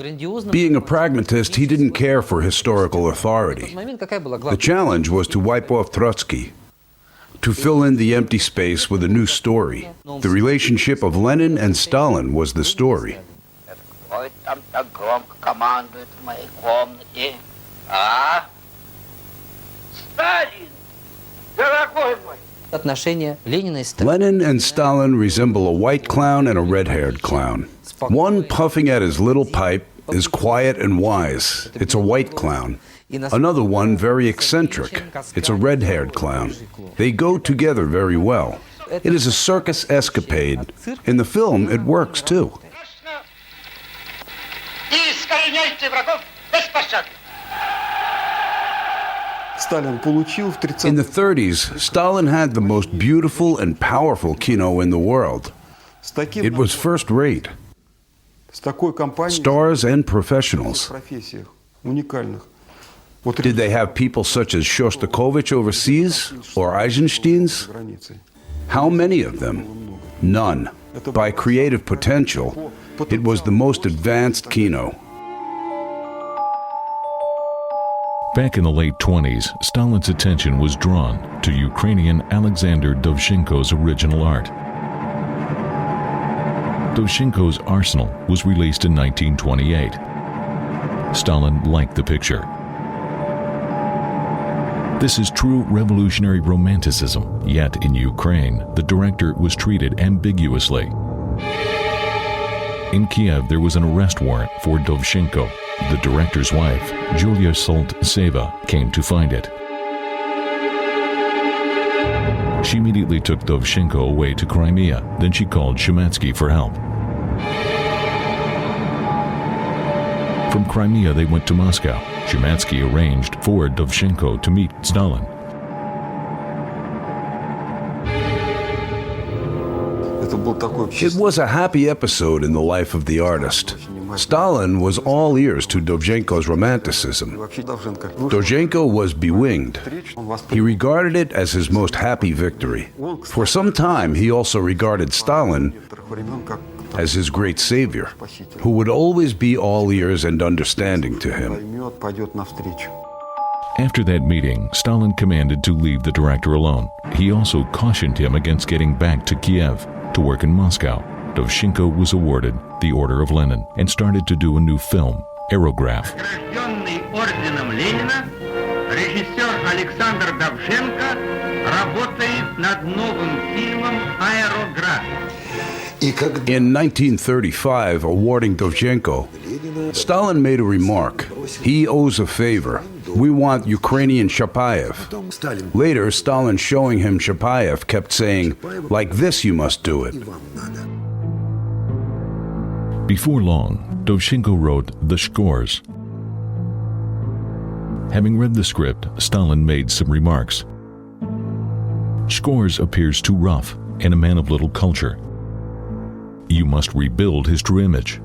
Being a pragmatist, he didn't care for historical authority. The challenge was to wipe off Trotsky, to fill in the empty space with a new story. The relationship of Lenin and Stalin was the story. это там так громко командует в моей комнате? А? Сталин, дорогой мой! Отношения Ленина и Сталина. Lenin and Stalin resemble a white clown and a red-haired clown. One puffing at his little pipe is quiet and wise. It's a white clown. Another one very eccentric. It's a red-haired clown. They go together very well. It is a circus escapade. In the film, it works too. In the 30s, Stalin had the most beautiful and powerful kino in the world. It was first-rate. Stars and professionals. Did they have people such as Shostakovich overseas or Eisenstein's? How many of them? None. By creative potential, it was the most advanced kino. Back in the late 20s, Stalin's attention was drawn to Ukrainian Alexander Dovzhenko's original art. Dovzhenko's Arsenal was released in 1928. Stalin liked the picture. This is true revolutionary romanticism, yet in Ukraine, the director was treated ambiguously. In Kiev, there was an arrest warrant for Dovzhenko. The director's wife, Julia Soltseva, came to find it. She immediately took Dovzhenko away to Crimea. Then she called Shematsky for help. From Crimea, they went to Moscow. Shematsky arranged for Dovzhenko to meet Stalin. It was a happy episode in the life of the artist. Stalin was all ears to Dovzhenko's romanticism. Dovzhenko was bewinged. He regarded it as his most happy victory. For some time, he also regarded Stalin as his great savior, who would always be all ears and understanding to him. After that meeting, Stalin commanded to leave the director alone. He also cautioned him against getting back to Kiev to work in Moscow. Dovzhenko was awarded the Order of Lenin and started to do a new film, Aerograph. Награжденный орденом Ленина, режиссер Александр Довженко работает над новым фильмом «Аэрограф». In 1935, awarding Dovzhenko, Stalin made a remark. He owes a favor. We want Ukrainian Chapayev. Later, Stalin showing him Chapayev kept saying, like this you must do it. Before long, Dovzhenko wrote the scores. Having read the script, Stalin made some remarks. Scores appears too rough and a man of little culture. You must rebuild his true image.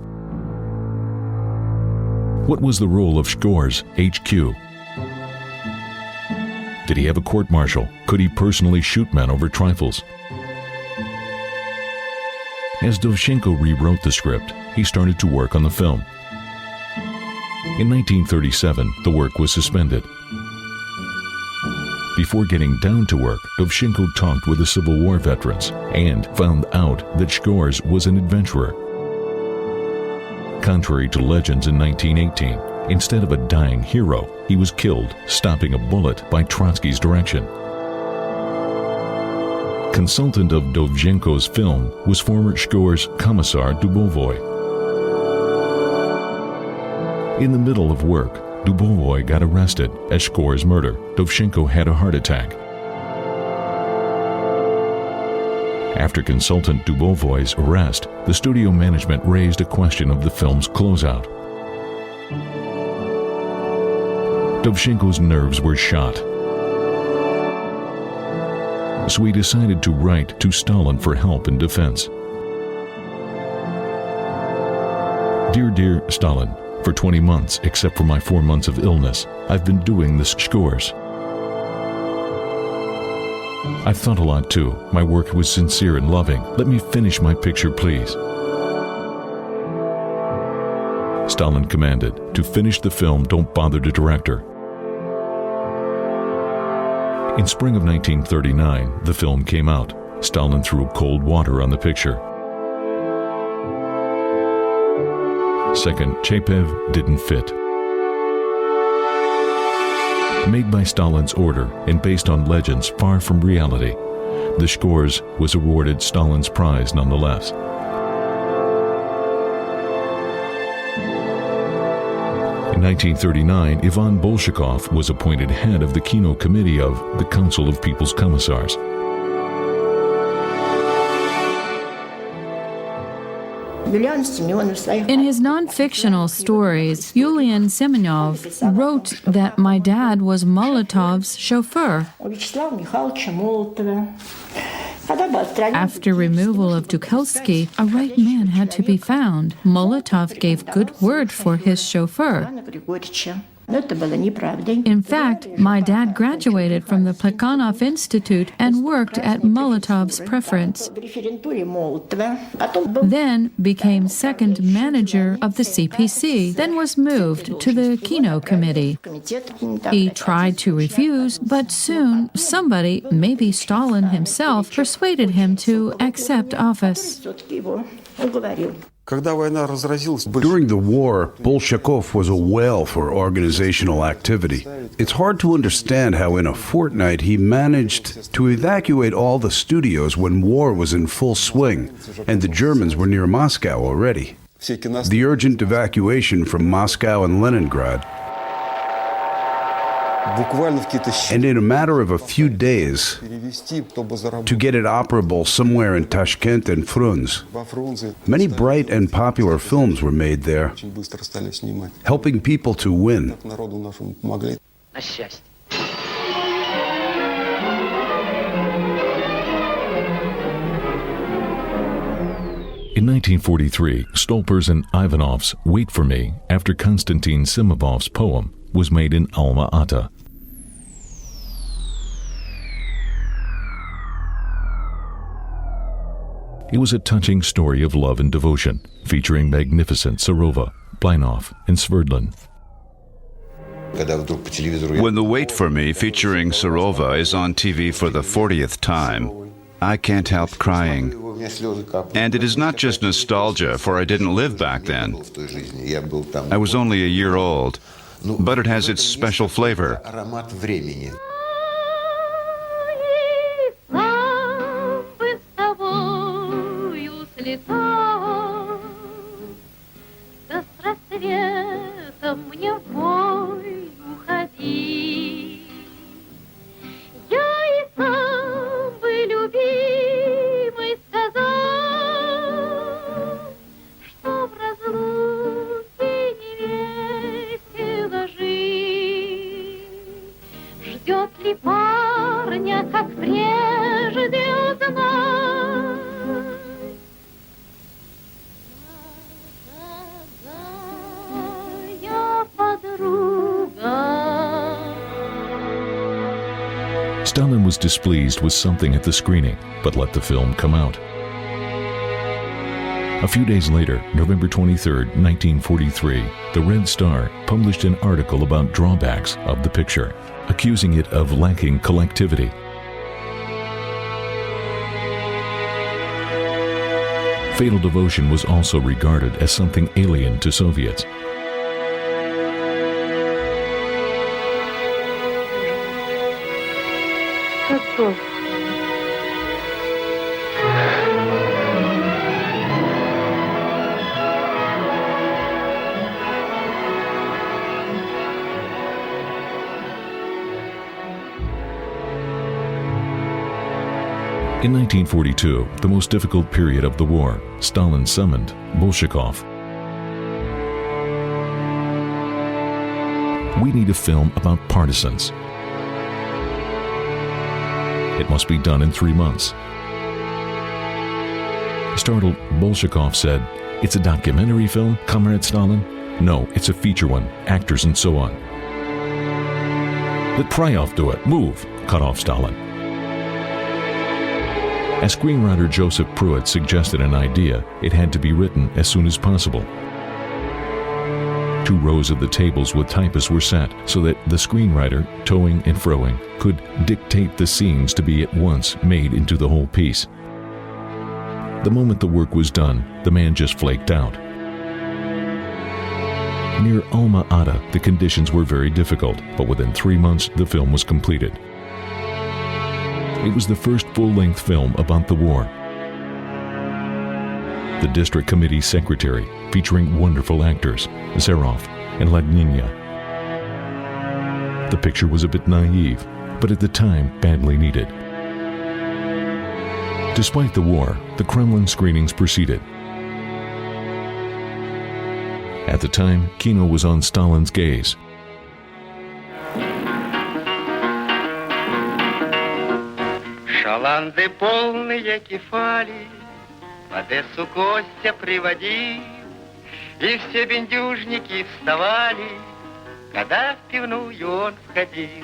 What was the role of Scores HQ? Did he have a court-martial? Could he personally shoot men over trifles? As Dovzhenko rewrote the script, he started to work on the film. In 1937, the work was suspended. Before getting down to work, Dovzhenko talked with the Civil War veterans and found out that Scores was an adventurer. Contrary to legends in 1918, instead of a dying hero, he was killed, stopping a bullet by Trotsky's direction. Consultant of Dovzhenko's film was former Scores Commissar Dubovoy. In the middle of work, Dubovoy got arrested at Scores' murder. Dovzhenko had a heart attack. After consultant Dubovoy's arrest, the studio management raised a question of the film's closeout. Dovzhenko's nerves were shot. So he decided to write to Stalin for help in defense. Dear Stalin, for 20 months, except for my 4 months of illness, I've been doing the Scores. I've thought a lot too. My work was sincere and loving. Let me finish my picture, please. Stalin commanded, to finish the film, don't bother the director. In spring of 1939, the film came out. Stalin threw cold water on the picture. Second, Chepev didn't fit. Made by Stalin's order and based on legends far from reality, the Shkors was awarded Stalin's prize nonetheless. In 1939, Ivan Bolshakov was appointed head of the Kino Committee of the Council of People's Commissars. In his non-fictional stories, Yulian Semenov wrote that my dad was Molotov's chauffeur. After removal of Tukhelsky, a right man had to be found. Molotov gave good word for his chauffeur. In fact, my dad graduated from the Plekhanov Institute and worked at Molotov's preference. Then became second manager of the CPC, then was moved to the Kino Committee. He tried to refuse, but soon somebody, maybe Stalin himself, persuaded him to accept office. During the war, Bolshakov was a whale for organizational activity. It's hard to understand how in a fortnight he managed to evacuate all the studios when war was in full swing, and the Germans were near Moscow already. The urgent evacuation from Moscow and Leningrad. And in a matter of a few days, to get it operable somewhere in Tashkent and Frunze. Many bright and popular films were made there, helping people to win. In 1943, Stolper's and Ivanov's Wait for Me, after Konstantin Simovov's poem, was made in Alma-Ata. It was a touching story of love and devotion, featuring magnificent Serova, Blynov, and Sverdlin. When the Wait for Me featuring Serova is on TV for the 40th time, I can't help crying. And it is not just nostalgia, for I didn't live back then. I was only a year old, but it has its special flavor. Stalin was displeased with something at the screening, but let the film come out. A few days later, November 23, 1943, the Red Star published an article about drawbacks of the picture, accusing it of lacking collectivity. Fatal Devotion was also regarded as something alien to Soviets. In 1942, the most difficult period of the war, Stalin summoned Bolshakov. We need a film about partisans. It must be done in 3 months. Startled, Bolshakov said, "It's a documentary film, Comrade Stalin?" "No, it's a feature one, actors and so on." "Let Pryov do it. Move," cut off Stalin. As screenwriter Joseph Pruitt suggested an idea, it had to be written as soon as possible. 2 rows of the tables with typists were set so that the screenwriter, toing and froing, could dictate the scenes to be at once made into the whole piece. The moment the work was done, the man just flaked out. Near Alma-Ata, the conditions were very difficult, but within 3 months, the film was completed. It was the first full-length film about the war. The district committee secretary, featuring wonderful actors, Zerov and Ladnina. The picture was a bit naive, but at the time, badly needed. Despite the war, the Kremlin screenings proceeded. At the time, Kino was on Stalin's gaze. Шаланды полные кефали в Одессу Костя приводил, и все бендюжники вставали, когда в пивную он входил.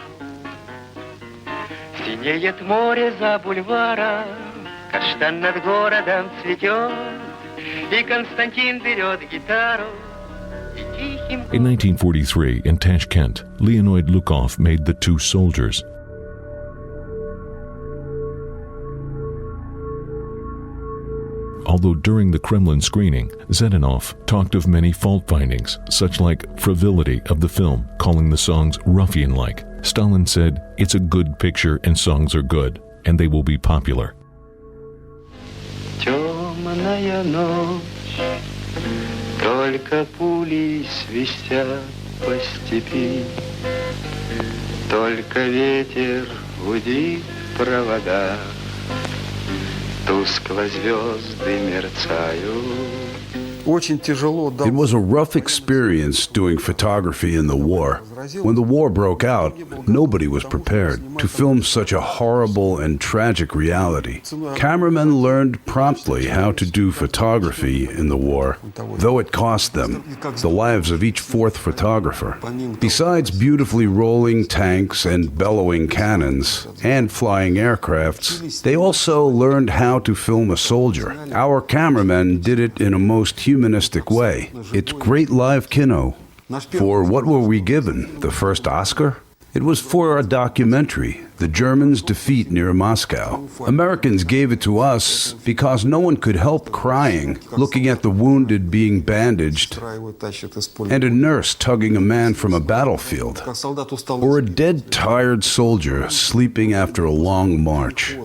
Синеет море за бульваром, каштан над городом цветет, и Константин берет гитару. In 1943, in Tashkent, Leonid Lukov made The Two Soldiers. Although during the Kremlin screening, Zhdanov talked of many fault findings, such like frivolity of the film, calling the songs ruffian-like. Stalin said, "It's a good picture and songs are good, and they will be popular." Темная ночь, только пули свистят по степи, только ветер гудит в проводах, тускло звезды мерцают. It was a rough experience doing photography in the war. When the war broke out, nobody was prepared to film such a horrible and tragic reality. Cameramen learned promptly how to do photography in the war, though it cost them the lives of each fourth photographer. Besides beautifully rolling tanks and bellowing cannons and flying aircrafts, they also learned how to film a soldier. Our cameramen did it in a most humanistic way. It's great live kino. For what were we given? The first Oscar? It was for a documentary, The Germans' Defeat Near Moscow. Americans gave it to us because no one could help crying, looking at the wounded being bandaged, and a nurse tugging a man from a battlefield, or a dead, tired soldier sleeping after a long march.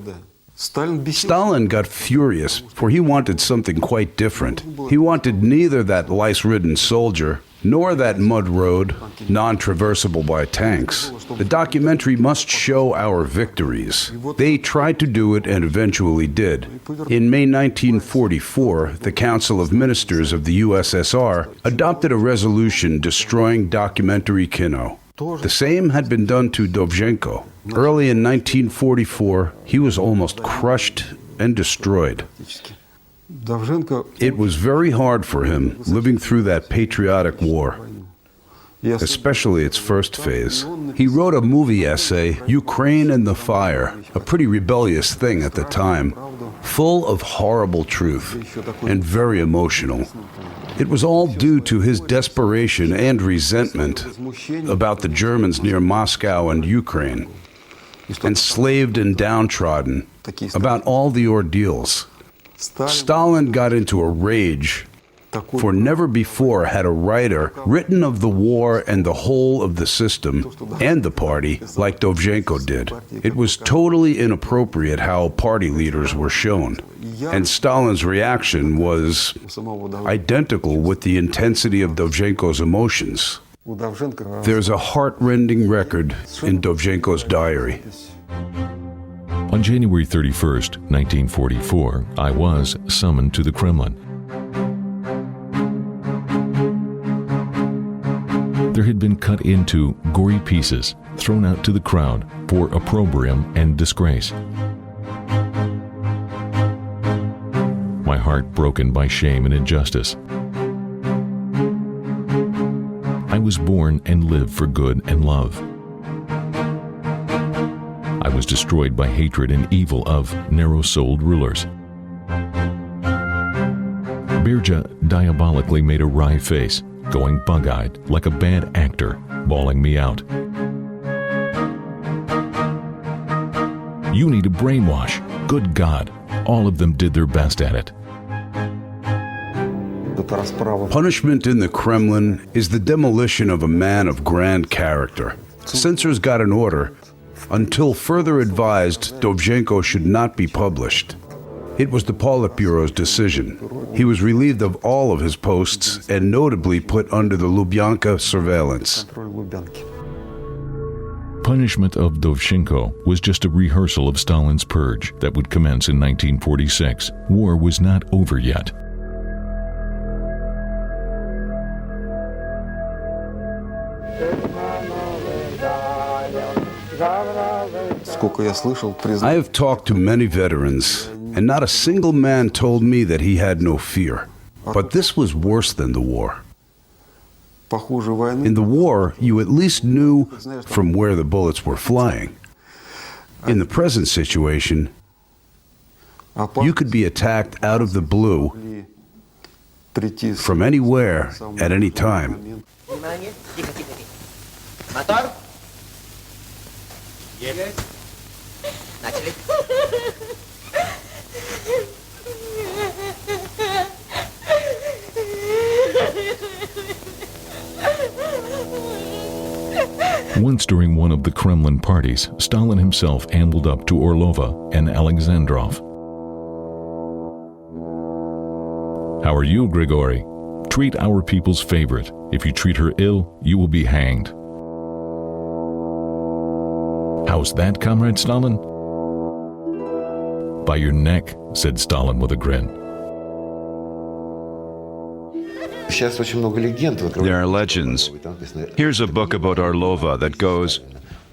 Stalin got furious, for he wanted something quite different. He wanted neither that lice-ridden soldier nor that mud road, non-traversable by tanks. The documentary must show our victories. They tried to do it and eventually did. In May 1944, the Council of Ministers of the USSR adopted a resolution destroying documentary kino. The same had been done to Dovzhenko. Early in 1944, he was almost crushed and destroyed. It was very hard for him living through that patriotic war, especially its first phase. He wrote a movie essay, Ukraine in the Fire, a pretty rebellious thing at the time, full of horrible truth and very emotional. It was all due to his desperation and resentment about the Germans near Moscow and Ukraine, enslaved and downtrodden, about all the ordeals. Stalin got into a rage, for never before had a writer written of the war and the whole of the system and the party like Dovzhenko did. It was totally inappropriate how party leaders were shown, and Stalin's reaction was identical with the intensity of Dovzhenko's emotions. There's a heart-rending record in Dovzhenko's diary. On January 31st, 1944, I was summoned to the Kremlin. There had been cut into gory pieces, thrown out to the crowd for opprobrium and disgrace. My heart broken by shame and injustice. I was born and lived for good and love. I was destroyed by hatred and evil of narrow-souled rulers. Birja diabolically made a wry face, going bug-eyed like a bad actor, bawling me out. You need a brainwash. Good God. All of them did their best at it. Punishment in the Kremlin is the demolition of a man of grand character. Censors got an order. Until further advised, Dovzhenko should not be published. It was the Politburo's decision. He was relieved of all of his posts and notably put under the Lubyanka surveillance. Punishment of Dovzhenko was just a rehearsal of Stalin's purge that would commence in 1946. War was not over yet. I have talked to many veterans, and not a single man told me that he had no fear. But this was worse than the war. In the war, you at least knew from where the bullets were flying. In the present situation, you could be attacked out of the blue from anywhere at any time. Once during one of the Kremlin parties, Stalin himself ambled up to Orlova and Alexandrov. "How are you, Grigory? Treat our people's favorite. If you treat her ill, you will be hanged." "How's that, Comrade Stalin?" "By your neck," said Stalin with a grin. There are legends. Here's a book about Orlova that goes,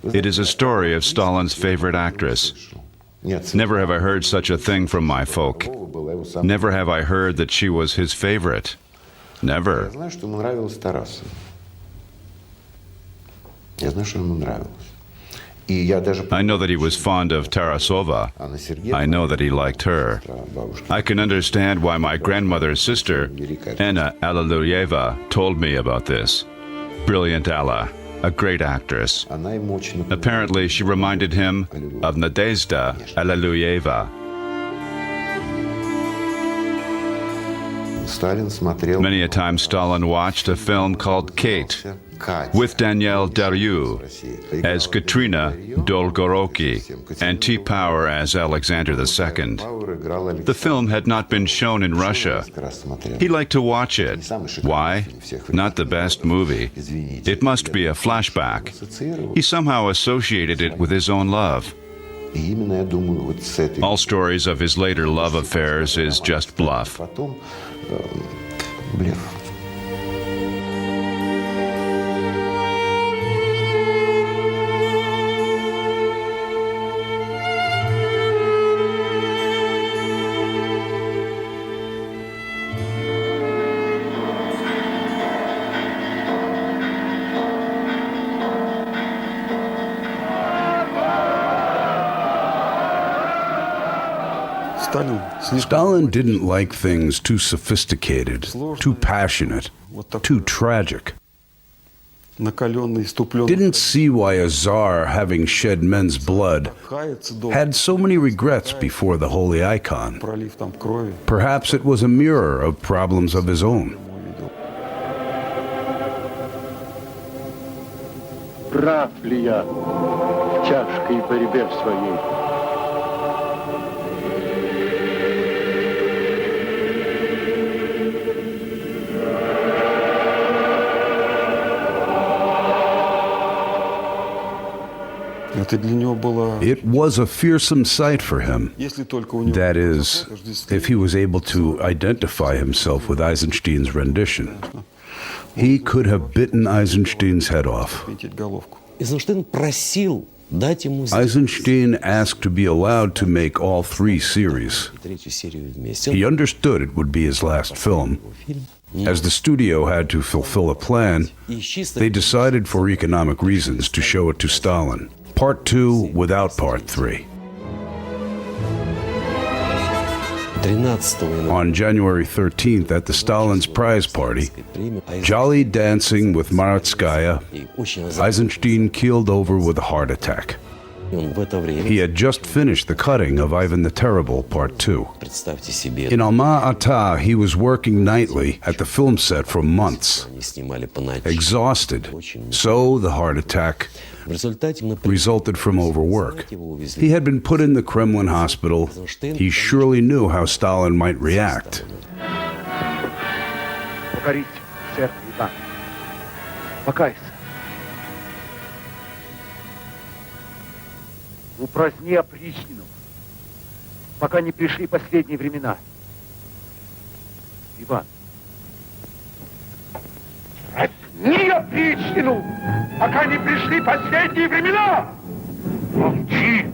"It is a story of Stalin's favorite actress." Never have I heard such a thing from my folk. Never have I heard that she was his favorite. Never. I know that he was fond of Tarasova. I know that he liked her. I can understand why my grandmother's sister, Anna Alleluyeva, told me about this. Brilliant Alla, a great actress. Apparently, she reminded him of Nadezhda Alleluyeva. Many a time Stalin watched a film called Kate, with Danielle Daryu as Katrina Dolgoroki and T. Power as Alexander II. The film had not been shown in Russia. He liked to watch it. Why? Not the best movie. It must be a flashback. He somehow associated it with his own love. All stories of his later love affairs is just bluff. Stalin didn't like things too sophisticated, too passionate, too tragic. Didn't see why a czar, having shed men's blood, had so many regrets before the holy icon. Perhaps it was a mirror of problems of his own. Прав ли я в тяжкой борьбе своей? It was a fearsome sight for him. That is, if he was able to identify himself with Eisenstein's rendition. He could have bitten Eisenstein's head off. Eisenstein asked to be allowed to make all 3 series. He understood it would be his last film. As the studio had to fulfill a plan, they decided for economic reasons to show it to Stalin. Part 2 without Part 3. On January 13th at the Stalin's prize party, jolly dancing with Maratskaya, Eisenstein keeled over with a heart attack. He had just finished the cutting of Ivan the Terrible, Part 2. In Alma-Ata, he was working nightly at the film set for months, exhausted. So the heart attack resulted from overwork. He had been put in the Kremlin hospital. He surely knew how Stalin might react. Упраздни опричнину, пока не пришли последние времена. Иван. Упраздни опричнину, пока не пришли последние времена. Молчи.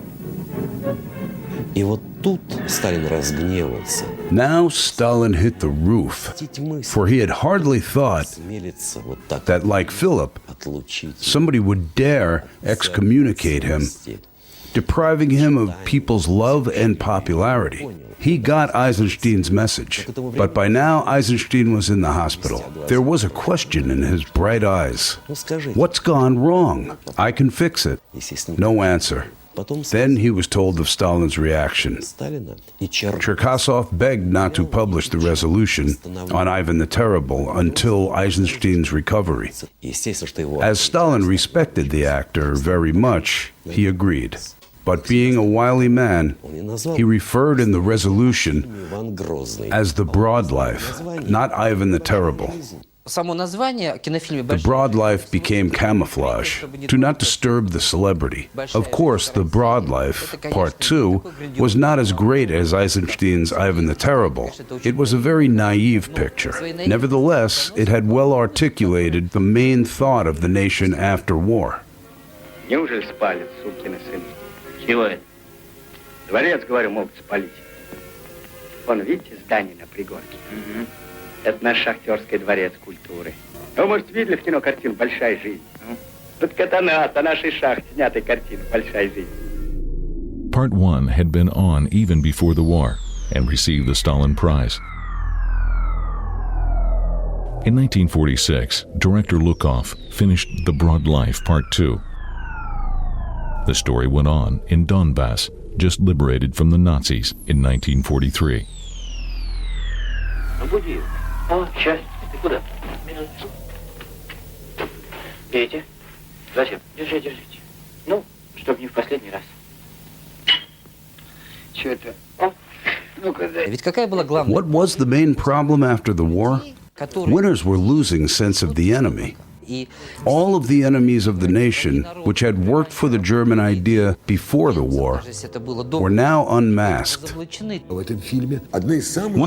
И вот тут Сталин разгневался. Now Stalin hit the roof, for he had hardly thought that, like Philip, somebody would dare excommunicate him, depriving him of people's love and popularity. He got Eisenstein's message, but by now Eisenstein was in the hospital. There was a question in his bright eyes. What's gone wrong? I can fix it. No answer. Then he was told of Stalin's reaction. Cherkasov begged not to publish the resolution on Ivan the Terrible until Eisenstein's recovery. As Stalin respected the actor very much, he agreed. But being a wily man, he referred in the resolution as the Broad Life, not Ivan the Terrible. The Broad Life became camouflage to not disturb the celebrity. Of course, The Broad Life, Part 2, was not as great as Eisenstein's Ivan the Terrible. It was a very naive picture. Nevertheless, it had well articulated the main thought of the nation after war. Неужели спалят, сукины сыны? Чего это? Дворец, говорю, могут спалить. Вон, видите, здание на пригорке? Это наш шахтерский дворец культуры. Вы, может, видели в кино картину «Большая жизнь»? Тут катанат, о нашей шахте снятой картины «Большая жизнь». Part 1 had been on even before the war and received the Stalin Prize. In 1946, director Lukov finished The Broad Life Part 2. The story went on in Donbass, just liberated from the Nazis in 1943. О, сейчас. Ты куда? Минуту. Пейте. Зачем? Держите. Ну, чтоб не в последний раз. Что это? О, ну-ка, дай. Ведь какая была главная? What was the main problem after the war? Winners were losing sense of the enemy. All of the enemies of the nation, which had worked for the German idea before the war, were now unmasked. One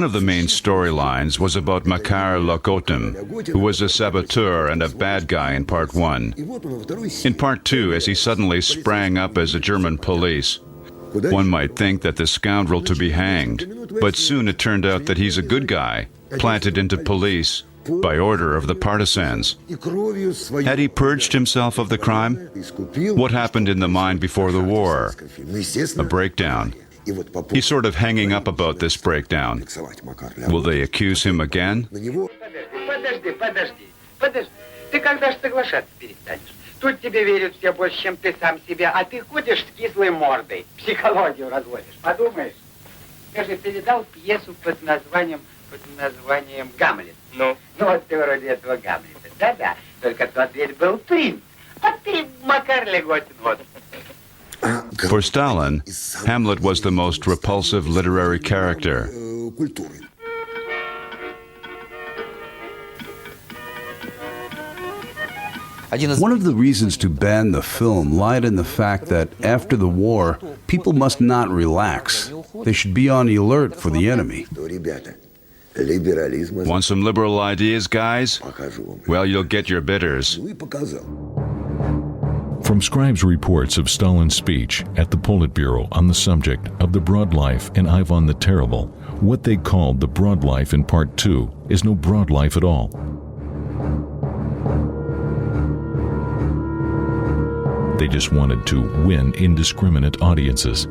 of the main storylines was about Makar Lokotin, who was a saboteur and a bad guy in Part 1. In Part 2, as he suddenly sprang up as a German police, one might think that the scoundrel to be hanged, but soon it turned out that he's a good guy, planted into police by order of the partisans. Had he purged himself of the crime? What happened in the mind before the war? A breakdown. He's sort of hanging up about this breakdown. Will they accuse him again? Подожди. Ты когда же соглашаться перестанешь? Тут тебе верят все больше, чем ты сам себе, а ты ходишь с кислой мордой, психологию разводишь. Подумаешь? Скажи, ты видал пьесу под названием «Гамлет»? Ну? Ну, вот ты вроде этого Гамлета. Да-да, только тот ведь был принц. А ты Макар Леготин, вот. For Stalin, Hamlet was the most repulsive literary character. One of the reasons to ban the film lied in the fact that after the war, people must not relax. They should be on the alert for the enemy. Want some liberal ideas, guys? Well, you'll get your bitters. From scribes' reports of Stalin's speech at the Politburo on the subject of the Broad Life and Ivan the Terrible, what they called the Broad Life in Part 2 is no broad life at all. They just wanted to win indiscriminate audiences.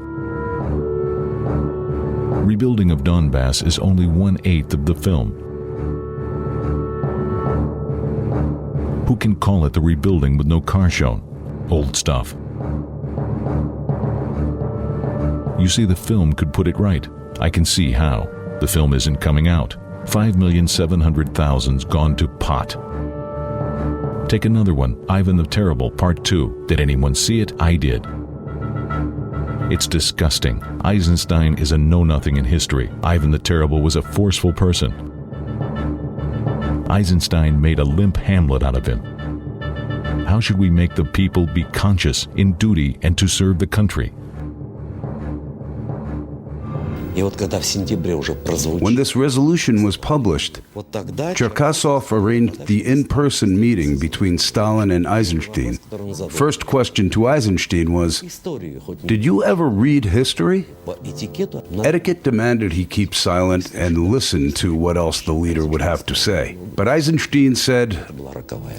Rebuilding of Donbass is only 1/8 of the film. Who can call it the rebuilding with no car shown? Old stuff. You say the film could put it right. I can see how. The film isn't coming out. 5,700,000's gone to pot. Take another one, Ivan the Terrible, Part 2. Did anyone see it? I did. It's disgusting. Eisenstein is a know-nothing in history. Ivan the Terrible was a forceful person. Eisenstein made a limp Hamlet out of him. How should we make the people be conscious, in duty, and to serve the country? When this resolution was published, Cherkasov arranged the in-person meeting between Stalin and Eisenstein. First question to Eisenstein was, "Did you ever read history?" Etiquette demanded he keep silent and listen to what else the leader would have to say. But Eisenstein said,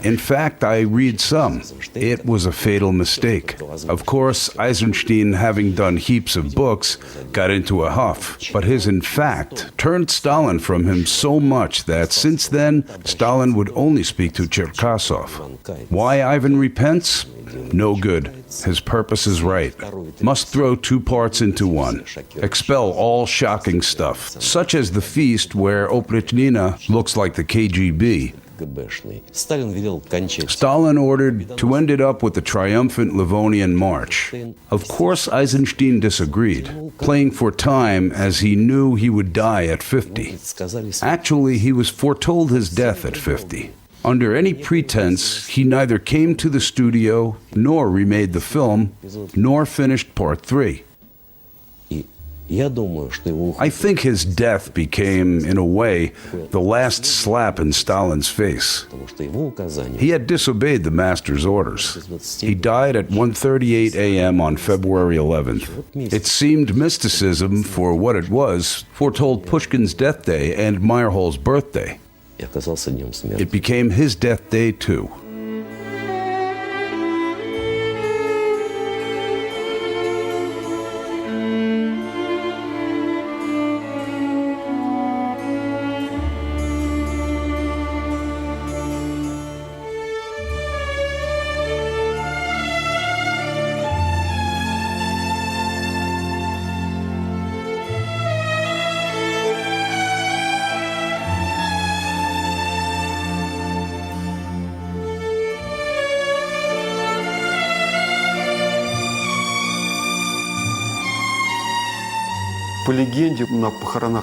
"In fact, I read some. It was a fatal mistake." Of course, Eisenstein, having done heaps of books, got into a huff. But his "in fact" turned Stalin from him so much that since then, Stalin would only speak to Cherkasov. Why Ivan repents? No good. His purpose is right. Must throw two parts into one. Expel all shocking stuff, such as the feast where Oprichnina looks like the KGB. Stalin ordered to end it up with the triumphant Livonian March. Of course, Eisenstein disagreed, playing for time as he knew he would die at 50. Actually, he was foretold his death at 50. Under any pretense, he neither came to the studio, nor remade the film, nor finished Part 3. I think his death became, in a way, the last slap in Stalin's face. He had disobeyed the master's orders. He died at 1:38 a.m. on February 11th. It seemed mysticism for what it was, foretold Pushkin's death day and Meyerhold's birthday. It became his death day, too.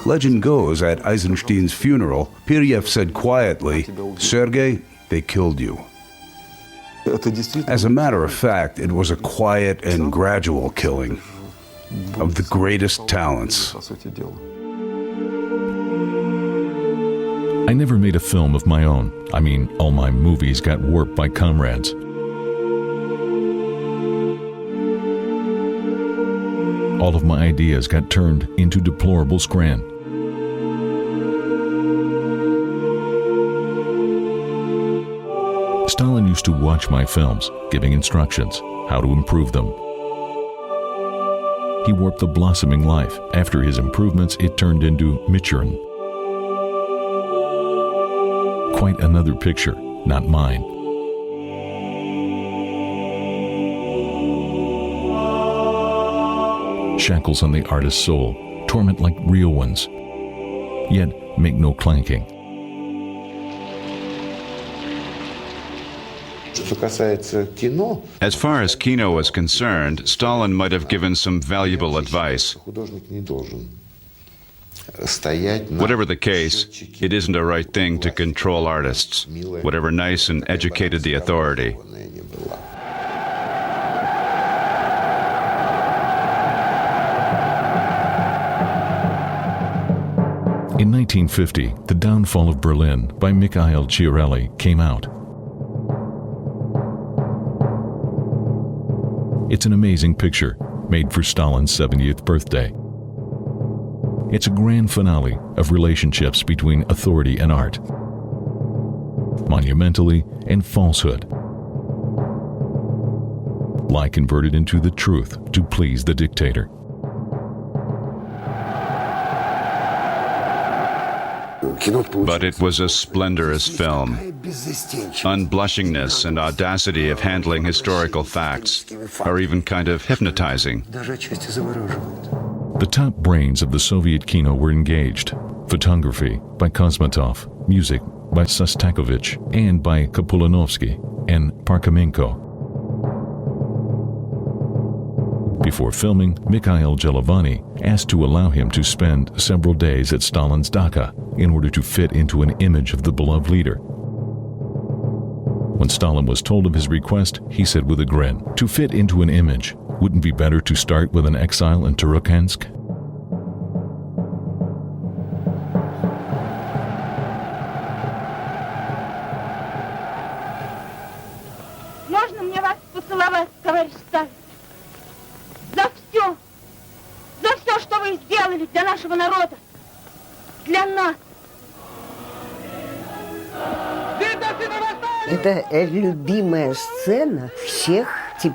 Legend goes, at Eisenstein's funeral, Piryev said quietly, "Sergei, they killed you." As a matter of fact, it was a quiet and gradual killing of the greatest talents. I never made a film of my own. I mean, all my movies got warped by comrades. All of my ideas got turned into deplorable scran. Stalin used to watch my films, giving instructions, how to improve them. He warped the blossoming life. After his improvements, it turned into Michurin. Quite another picture, not mine. Shackles on the artist's soul, torment like real ones, yet make no clanking. As far as Kino was concerned, Stalin might have given some valuable advice. Whatever the case, it isn't a right thing to control artists, whatever nice and educated the authority. In 1950, The Downfall of Berlin by Mikhail Chiarelli came out. It's an amazing picture, made for Stalin's 70th birthday. It's a grand finale of relationships between authority and art, monumentally and falsehood. Lie converted into the truth to please the dictator. But it was a splendorous film. Unblushingness and audacity of handling historical facts are even kind of hypnotizing. The top brains of the Soviet kino were engaged. Photography by Kosmatov, music by Sostakovich and by Kapulanovsky and Parkhomenko. Before filming, Mikhail Jelovany asked to allow him to spend several days at Stalin's dacha in order to fit into an image of the beloved leader. When Stalin was told of his request, he said with a grin, "To fit into an image, wouldn't be better to start with an exile in Turukhansk?" Можно мне вас поцеловать, товарищ Сталин? За все, что вы сделали для нашего народа, для нас. Это любимая сцена всех.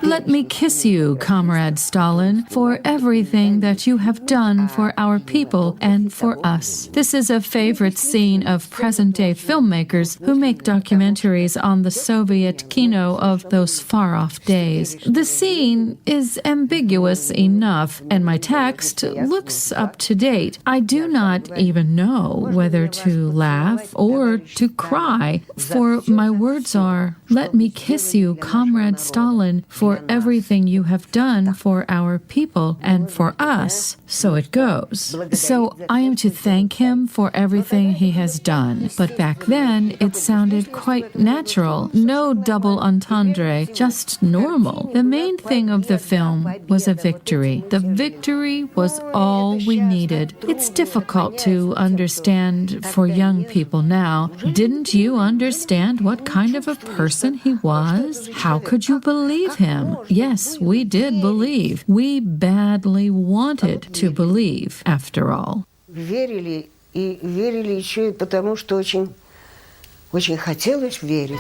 Let me kiss you, Comrade Stalin, for everything that you have done for our people and for us. This is a favorite scene of present-day filmmakers who make documentaries on the Soviet kino of those far-off days. The scene is ambiguous enough, and my text looks up to date. I do not even know whether to laugh or to cry, for my words are, "Let me kiss you, Comrade Stalin, for everything you have done for our people and for us." So it goes. So I am to thank him for everything he has done. But back then, it sounded quite natural. No double entendre, just normal. The main thing of the film was a victory. The victory was all we needed. It's difficult to understand for young people now. Didn't you understand what kind of a person he was? How could you believe him? Yes, we did believe. We badly wanted to believe, after all. Верили и верили еще и потому, что очень хотелось верить.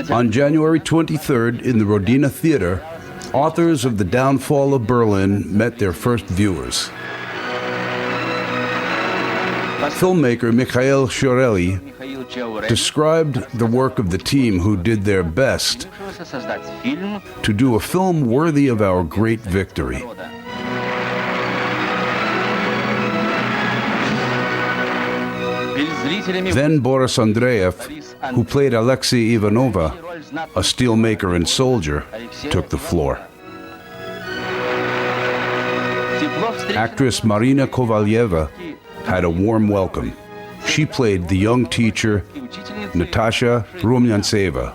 On January 23rd, in the Rodina Theater, authors of The Downfall of Berlin met their first viewers. Filmmaker Mikhail Shorely described the work of the team who did their best to do a film worthy of our great victory. Then Boris Andreev, who played Alexei Ivanova, a steelmaker and soldier, took the floor. Actress Marina Kovalyeva had a warm welcome. She played the young teacher, Natasha Rumyantseva.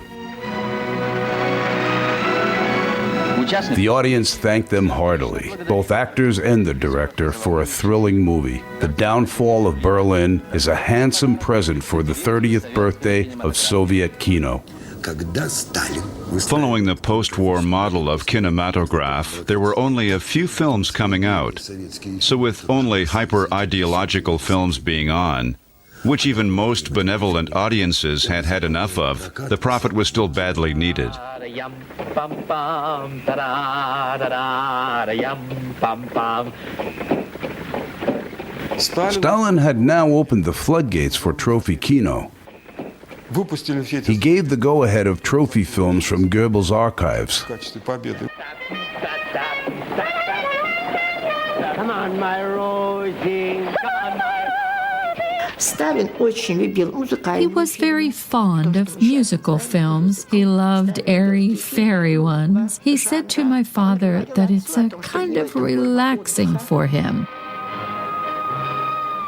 The audience thanked them heartily, both actors and the director, for a thrilling movie. The Downfall of Berlin is a handsome present for the 30th birthday of Soviet kino. Following the post-war model of kinematograph, there were only a few films coming out. So with only hyper-ideological films being on, which even most benevolent audiences had had enough of, the profit was still badly needed. Stalin had now opened the floodgates for trophy kino. He gave the go-ahead of trophy films from Goebbels' archives. Come on, my Rosie. He was very fond of musical films. He loved airy-fairy ones. He said to my father that it's a kind of relaxing for him.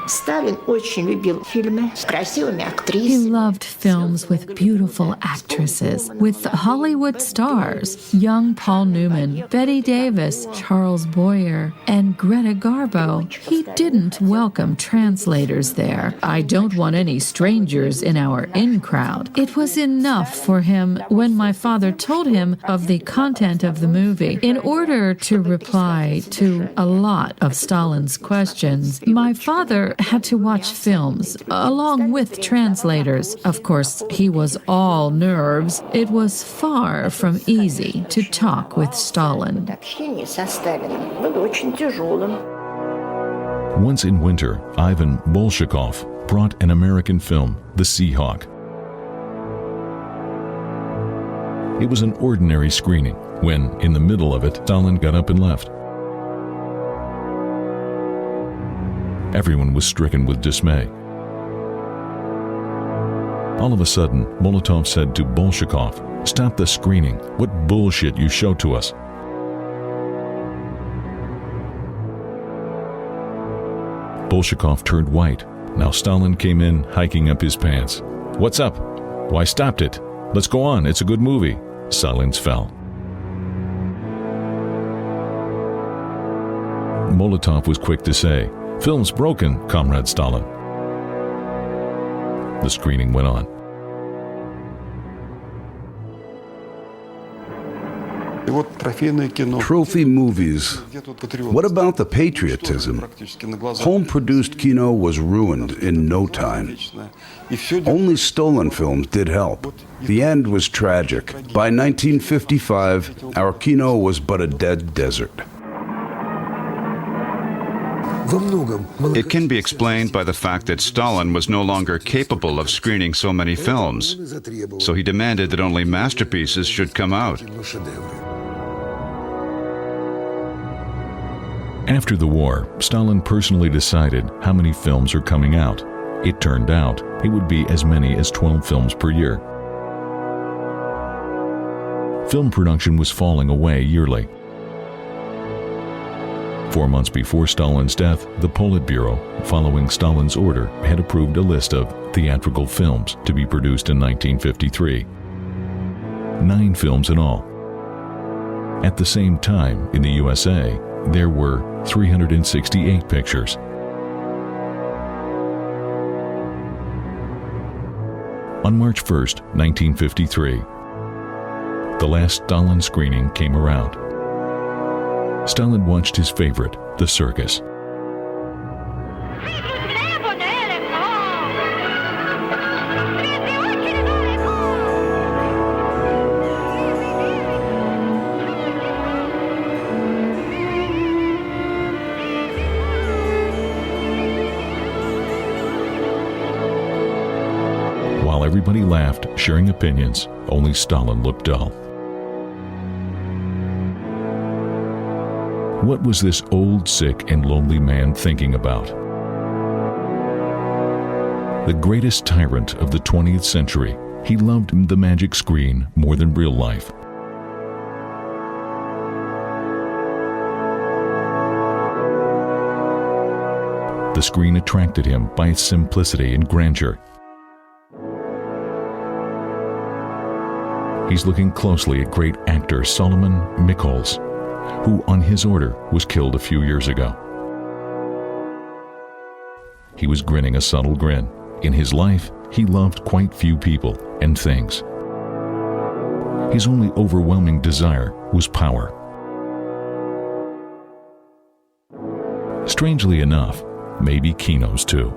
Stalin очень любил фильмы с красивыми актрисами. He loved films with beautiful actresses, with Hollywood stars, young Paul Newman, Bette Davis, Charles Boyer, and Greta Garbo. He didn't welcome translators there. I don't want any strangers in our in-crowd. It was enough for him when my father told him of the content of the movie. In order to reply to a lot of Stalin's questions, my father had to watch films along with translators. Of course, he was all nerves. It was far from easy to talk with Stalin. Once in winter, Ivan Bolshakov brought an American film, The Seahawk. It was an ordinary screening when, in the middle of it, Stalin got up and left. Everyone was stricken with dismay. All of a sudden, Molotov said to Bolshakov, "Stop the screening. What bullshit you show to us." Bolshakov turned white. Now Stalin came in, hiking up his pants. "What's up? Why stopped it? Let's go on. It's a good movie." Silence fell. Molotov was quick to say, "Film's broken, Comrade Stalin." The screening went on. Trophy movies. What about the patriotism? Home-produced kino was ruined in no time. Only stolen films did help. The end was tragic. By 1955, our kino was but a dead desert. It can be explained by the fact that Stalin was no longer capable of screening so many films, so he demanded that only masterpieces should come out. After the war, Stalin personally decided how many films are coming out. It turned out it would be as many as 12 films per year. Film production was falling away yearly. 4 months before Stalin's death, the Politburo, following Stalin's order, had approved a list of theatrical films to be produced in 1953. 9 films in all. At the same time, in the USA, there were 368 pictures. On March 1st, 1953, the last Stalin screening came around. Stalin watched his favorite, The Circus. While everybody laughed, sharing opinions, only Stalin looked dull. What was this old, sick, and lonely man thinking about? The greatest tyrant of the 20th century, he loved the magic screen more than real life. The screen attracted him by its simplicity and grandeur. He's looking closely at great actor Solomon Mikhoels, who, on his order, was killed a few years ago. He was grinning a subtle grin. In his life, he loved quite few people and things. His only overwhelming desire was power. Strangely enough, maybe kinos too.